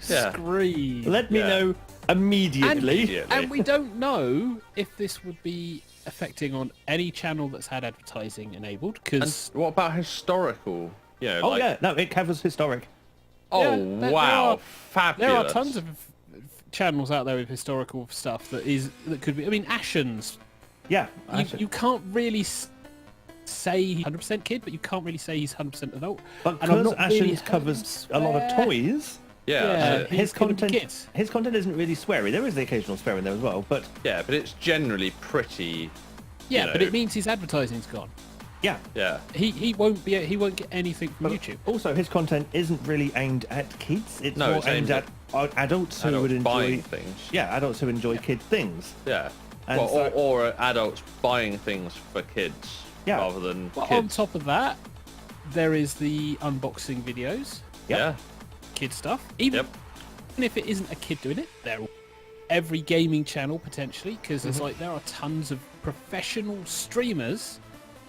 Yeah. Scream. Let me Yeah. know immediately. And we don't know if this would be affecting on any channel that's had advertising enabled, And because what about historical? Oh, yeah, no, it covers historic. Oh, there wow. are- Fabulous. there are tons of channels out there with historical stuff that could be. I mean, Ashens. Yeah, You can't really say he's 100% kid, but you can't really say he's 100% adult. but And I'm because not really Ashens covers a lot of swear. toys, Yeah, Yeah. that's it. He's his gonna be content kids. his content isn't really sweary. There is the occasional swear in there as well, but Yeah, but it's generally pretty. Yeah, you but know, it means his advertising's gone. yeah. Yeah. He won't get anything from YouTube. Also, his content isn't really aimed at kids. It's No, more it's aimed aimed at adults who Adults would enjoy buying things. Yeah, adults who enjoy kid things. Yeah. And Well, so- or adults buying things for kids Yeah. rather than But on kids. top of that, there is the unboxing videos, Yep. Yeah. kid stuff. Even if it isn't a kid doing it, they're every gaming channel potentially, because it's like there are tons of professional streamers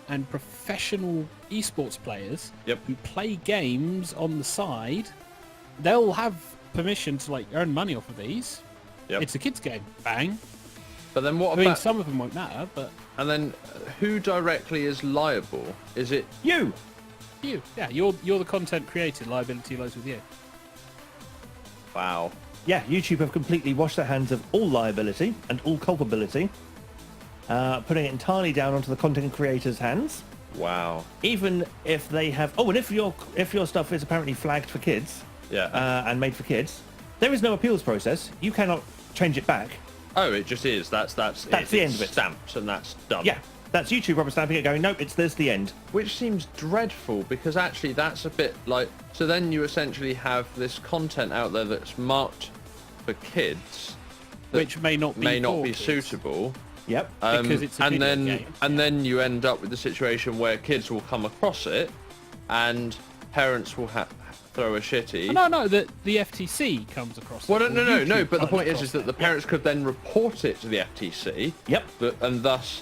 and professional esports players Yep. who play games on the side. They'll have permission to like earn money off of these. Yep. It's a kids game. Bang. But then what I mean, about? some of them won't matter, but And then who directly is liable? Is it? You. you, yeah, you're the content created. Liability lies with you. Wow. Yeah, YouTube have completely washed their hands of all liability and all culpability, putting it entirely down onto the content creators' hands. Wow. Even if they have, and if your stuff is apparently flagged for kids, Yeah. and made for kids, there is no appeals process. You cannot change it back. Oh, it just is. That's the end of it. Stamped and that's done. Yeah, that's YouTube rubber stamping it, going, nope, there's the end. Which seems dreadful because actually that's a bit like. So then you essentially have this content out there that's marked for kids, that Which may not be for kids. suitable. Yep. Because it's a and video then game. and then you end up with the situation where kids will come across it, and parents will throw a shitty. No, the FTC comes across. Well, it, or no. YouTube But the comes point across is that it. the parents could then report it to the FTC. Yep. And thus,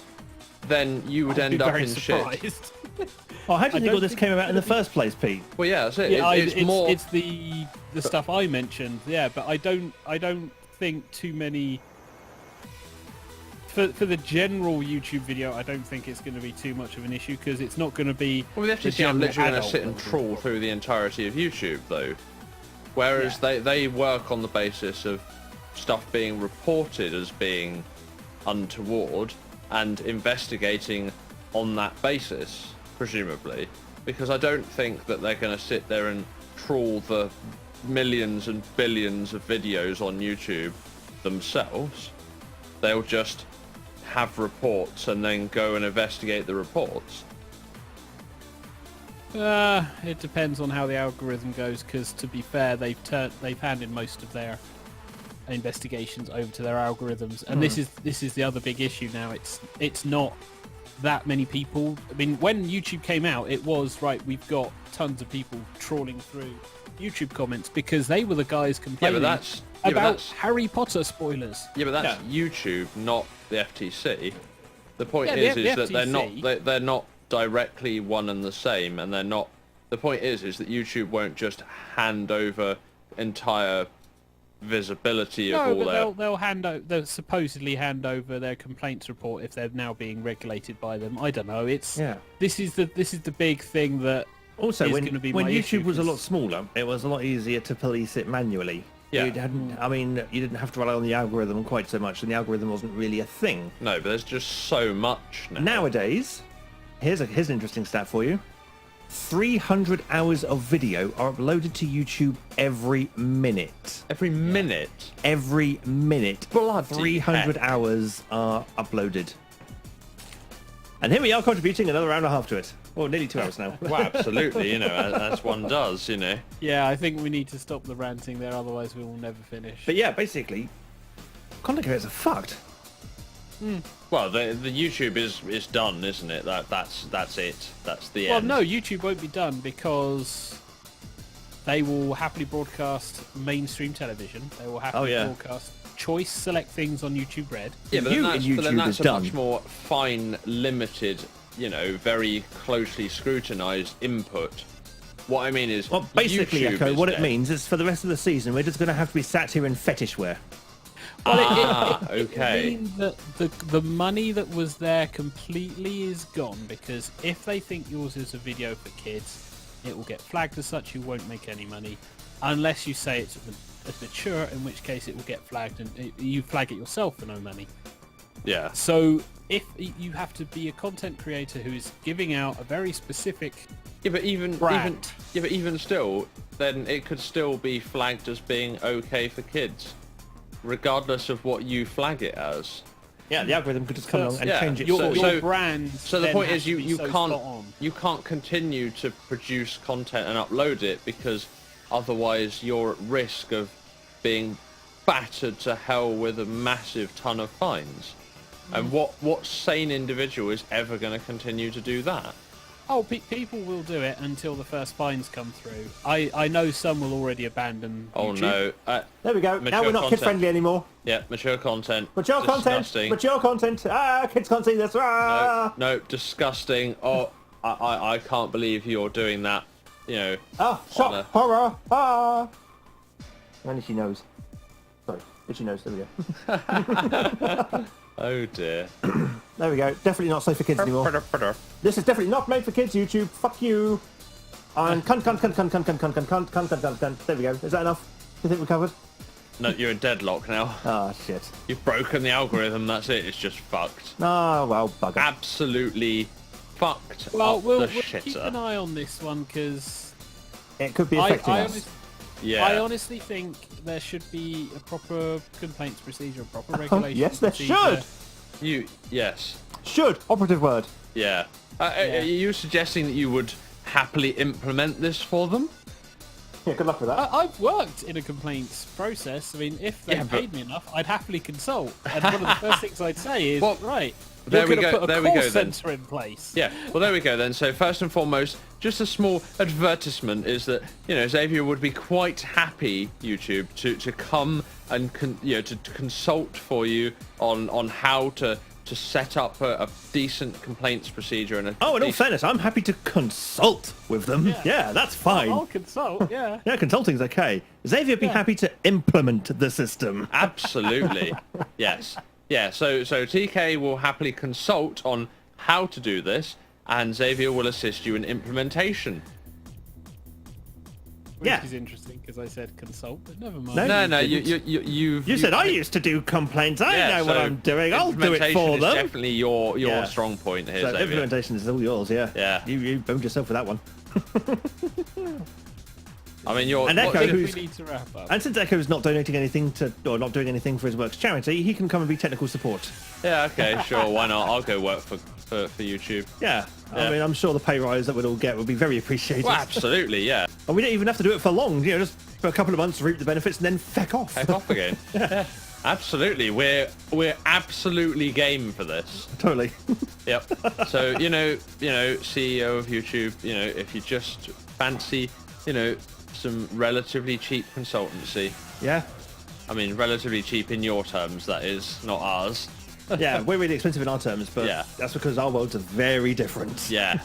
then you would I'd be end up very in shit. surprised. Oh, how do you I think all don't this think came it's about in the gonna be- first place, Pete? Well, yeah, that's it. Yeah, it's more. it's the stuff I mentioned. Yeah, but I don't think too many. For the general YouTube video, I don't think it's going to be too much of an issue because it's not going to be. Well, the FTC are general literally going to adult sit and level. trawl through the entirety of YouTube, though. Whereas they work on the basis of stuff being reported as being untoward and investigating on that basis, presumably. Because I don't think that they're going to sit there and trawl the millions and billions of videos on YouTube themselves. They'll just have reports and then go and investigate the reports. It depends on how the algorithm goes. Because to be fair, they've handed most of their investigations over to their algorithms, and this is the other big issue now. It's not that many people. I mean, when YouTube came out, it was right. We've got tons of people trawling through YouTube comments because they were the guys complaining about Harry Potter spoilers. Yeah, but that's YouTube, not the FTC. The point is that they're not directly one and the same, and they're not. The point is that YouTube won't just hand over entire visibility of all their. They'll supposedly hand over their complaints report if they're now being regulated by them. I don't know. This is the big thing that. Also, when YouTube issue, was a lot smaller, it was a lot easier to police it manually. Yeah. You didn't have to rely on the algorithm quite so much, and the algorithm wasn't really a thing. No, but there's just so much now. Nowadays, here's an interesting stat for you. 300 hours of video are uploaded to YouTube every minute. Every minute? Every minute. Bloody 300 heck. hours are uploaded. And here we are contributing another hour and a half to it. Well, nearly 2 hours now. Well, absolutely, as one does, Yeah, I think we need to stop the ranting there, otherwise we will never finish. But yeah, basically, content creators are fucked. Well, the YouTube is done, isn't it? That's it. That's the end. Well, no, YouTube won't be done because they will happily broadcast mainstream television. They will happily broadcast choice select things on YouTube Red. Yeah, but then that's a done. much more fine, limited, very closely scrutinised input. What I mean is, Well, basically, YouTube Echo, is what it dead. means is for the rest of the season, we're just going to have to be sat here in fetish wear. Okay. It means that the money that was there completely is gone, because if they think yours is a video for kids, it will get flagged as such. You won't make any money unless you say it's mature, in which case it will get flagged and you flag it yourself for no money. Yeah. So if you have to be a content creator who is giving out a very specific Yeah, but brand. even still, then it could still be flagged as being okay for kids, regardless of what you flag it as. Yeah, the algorithm could just come along and Yeah. change it. your brand. So the then point has is, to be you so spot can't on. you can't continue to produce content and upload it, because otherwise you're at risk of being battered to hell with a massive ton of fines. And what sane individual is ever going to continue to do that? Oh, people will do it until the first fines come through. I know some will already abandon Oh YouTube. no! There we go. Now Mature we're not content. kid friendly anymore. Yeah, mature content. Mature content. Disgusting. Mature content. Kids can't see this. No, disgusting. Oh, I can't believe you're doing that. Shock, horror. And itchy nose. Sorry, itchy nose. There we go. Oh dear. There we go. Definitely not safe for kids anymore. This is definitely not made for kids, YouTube. Fuck you. And cunt. There we go. Is that enough? Do you think we're covered? No, you're in deadlock now. Ah, shit. You've broken the algorithm. That's it. It's just fucked. Ah, well, bugger. Absolutely fucked. Well, up we'll the keep shitter. an eye on this one, because It could be affecting us. Yeah. I honestly think there should be a proper complaints procedure, a proper regulation. Yes, there procedure. should. Yes. Should. Operative word. Yeah. Are you suggesting that you would happily implement this for them? Yeah, good luck with that. I've worked in a complaints process. I mean, if they Yeah, but- paid me enough, I'd happily consult. And one of the first things I'd say is, Well, right, there you're we going to go- put a there we call go then. centre in place. Yeah, well there we go then. So first and foremost, just a small advertisement is that, Xavier would be quite happy, YouTube, to come and to consult for you on how to set up a decent complaints procedure and a In all decent- fairness, I'm happy to consult with them. Yeah, that's fine. I'll consult, yeah. Yeah, consulting's okay. Xavier would be happy to implement the system. Absolutely. Yes. Yeah, so TK will happily consult on how to do this, and Xavier will assist you in implementation. Which Yeah. is interesting, because I said consult, but never mind. No, you you've... You said I used to do complaints. I know what so I'm doing. I'll do it implementation for is them. definitely your Yeah. strong point here, So Xavier. implementation is all yours, yeah. Yeah. You boned yourself with that one. I mean, you're... And what- Echo, I think who's- we need to wrap up. And since Echo's not donating anything to, or not doing anything for his work's charity, he can come and be technical support. Yeah, okay, sure, why not? I'll go work for YouTube. Yeah. I Yeah. mean, I'm sure the pay rise that we'd all get would be very appreciated. Well, absolutely, yeah. And we don't even have to do it for long. You know, just for a couple of months, reap the benefits, and then feck off. Heck off again. Yeah, absolutely. We're absolutely game for this. Totally. Yep. So, you know, CEO of YouTube, if you just fancy, some relatively cheap consultancy. Yeah. I mean, relatively cheap in your terms, that is, not ours. Yeah, we're really expensive in our terms, but Yeah. that's because our worlds are very different. Yeah.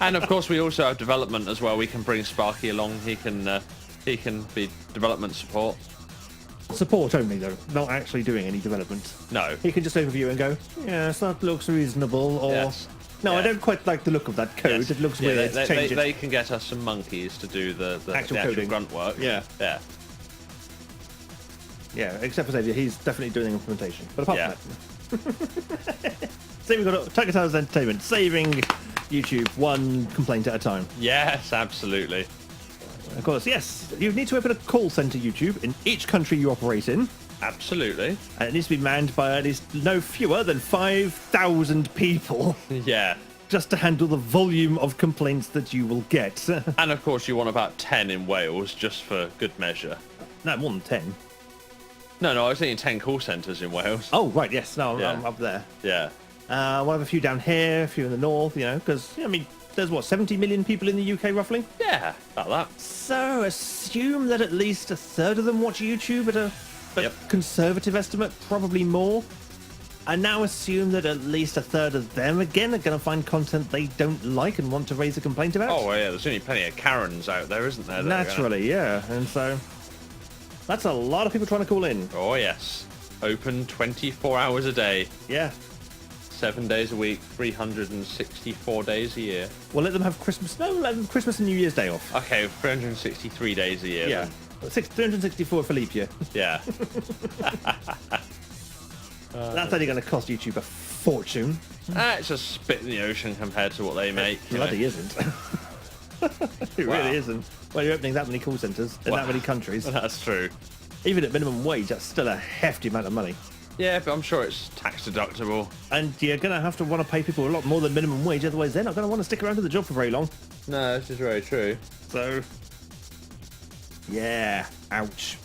And of course, we also have development as well. We can bring Sparky along. He can be development support. Support only, though, not actually doing any development. No. He can just overview and go, yes, that looks reasonable, or... Yes. No, I Yeah. don't quite like the look of that code. Yes. It looks Yeah, weird. They, Change it. they can get us some monkeys to do the Actual actual coding. grunt work. Yeah. Yeah. Yeah, except for Xavier, he's definitely doing the implementation. But apart Yeah. from that... So we've got TigerTails Entertainment, saving YouTube one complaint at a time. Yes, absolutely. Of course, yes, you need to open a call center YouTube in each country you operate in. Absolutely. And it needs to be manned by at least no fewer than 5,000 people Yeah. just to handle the volume of complaints that you will get. And of course, you want about 10 in Wales just for good measure. No, more than 10. No, I was thinking 10 call centres in Wales. Oh, right, yes, no, Yeah. I'm up there. Yeah. We'll have a few down here, a few in the north, because, I mean, there's what, 70 million people in the UK roughly? Yeah, about that. So assume that at least a third of them watch YouTube at a Yep. conservative estimate, probably more. And now assume that at least a third of them, again, are going to find content they don't like and want to raise a complaint about. Oh, well, yeah, there's only plenty of Karens out there, isn't there? that are gonna- Naturally, yeah. And so that's a lot of people trying to call in. Oh, yes. Open 24 hours a day, Yeah. 7 days a week, 364 days a year. We'll let them have Christmas. No, we'll let them have Christmas and New Year's Day off. Okay, 363 days a year. Yeah. then. 364 for leap year. Yeah. That's only going to cost YouTube a fortune. It's a spit in the ocean compared to what they make. you know. Bloody isn't. It Wow. really isn't. Well, you're opening that many call centres in Wow. that many countries. That's true. Even at minimum wage, that's still a hefty amount of money. Yeah, but I'm sure it's tax deductible. And you're going to have to want to pay people a lot more than minimum wage, otherwise they're not going to want to stick around to the job for very long. No, this is very true. So, yeah, ouch.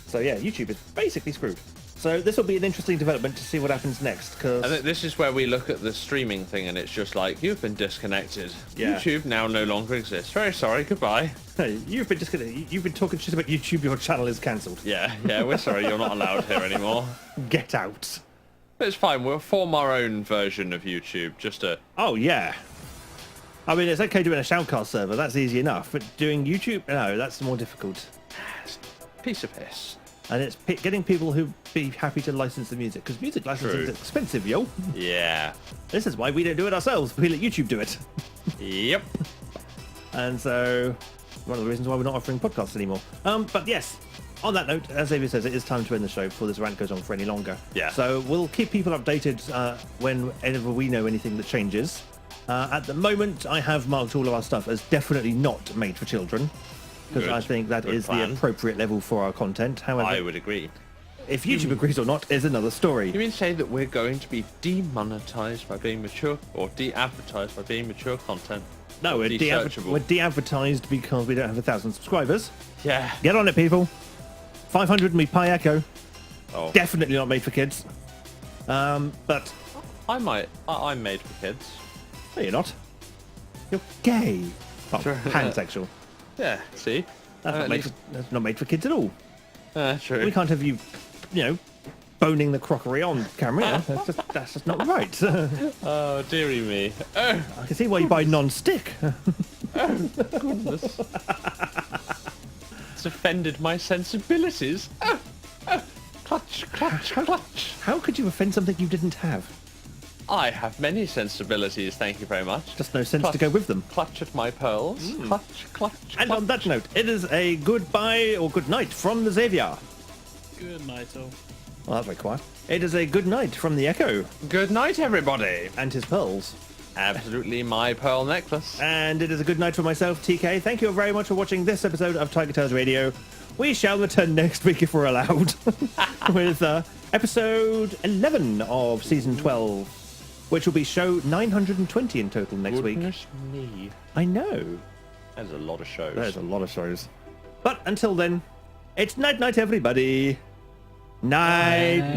So yeah, YouTube is basically screwed. So this will be an interesting development to see what happens next, And because this is where we look at the streaming thing and it's just like, you've been disconnected. Yeah. YouTube now no longer exists. Very sorry, goodbye. you've been talking shit about YouTube. Your channel is cancelled. Yeah, we're sorry, you're not allowed here anymore. Get out. But it's fine, we'll form our own version of YouTube, just to... Oh yeah. I mean, it's okay doing a shoutcast server. That's easy enough. But doing YouTube, no, that's more difficult. Piece of piss. And it's getting people who be happy to license the music, because music licensing is True. expensive, yo. Yeah. This is why we don't do it ourselves. We let YouTube do it. Yep. And so, one of the reasons why we're not offering podcasts anymore. But yes, on that note, as Xavier says, it is time to end the show before this rant goes on for any longer. Yeah. So we'll keep people updated whenever we know anything that changes. At the moment, I have marked all of our stuff as definitely not made for children, because Good. I think that Good is plan. the appropriate level for our content. However, I would agree. if YouTube agrees or not is another story. You mean to say that we're going to be demonetized by being mature, or de-advertised by being mature content? No, we're de-searchable. de-advertised because we don't have 1,000 subscribers. Yeah. Get on it, people. 500 and we pie Echo. Oh. Definitely not made for kids. But I'm made for kids. no, you're not. You're gay. Oh, Sure. pansexual. Yeah, see? That's not made for kids at all. True. We can't have you, boning the crockery on camera. That's just not right. Oh, dearie me. Oh, I can see why you buy non-stick. goodness. It's offended my sensibilities. Oh, oh. Clutch, clutch, clutch. How could you offend something you didn't have? I have many sensibilities, thank you very much. Just no sense Clutch. to go with them. Clutch at my pearls. Clutch, clutch, And clutch. on that note, it is a goodbye or good night from the Xavier. Good night, all. Well, that's very quiet. It is a good night from the Echo Good night, everybody. and his pearls. Absolutely my pearl necklace. And it is a good night for myself, TK. Thank you very much for watching this episode of TigerTails Radio. We shall return next week if we're allowed with episode 11 of season 12, which will be show 920 in total next week. Goodness me. I know. There's a lot of shows. There's a lot of shows. But until then, it's night-night, everybody. Night-night.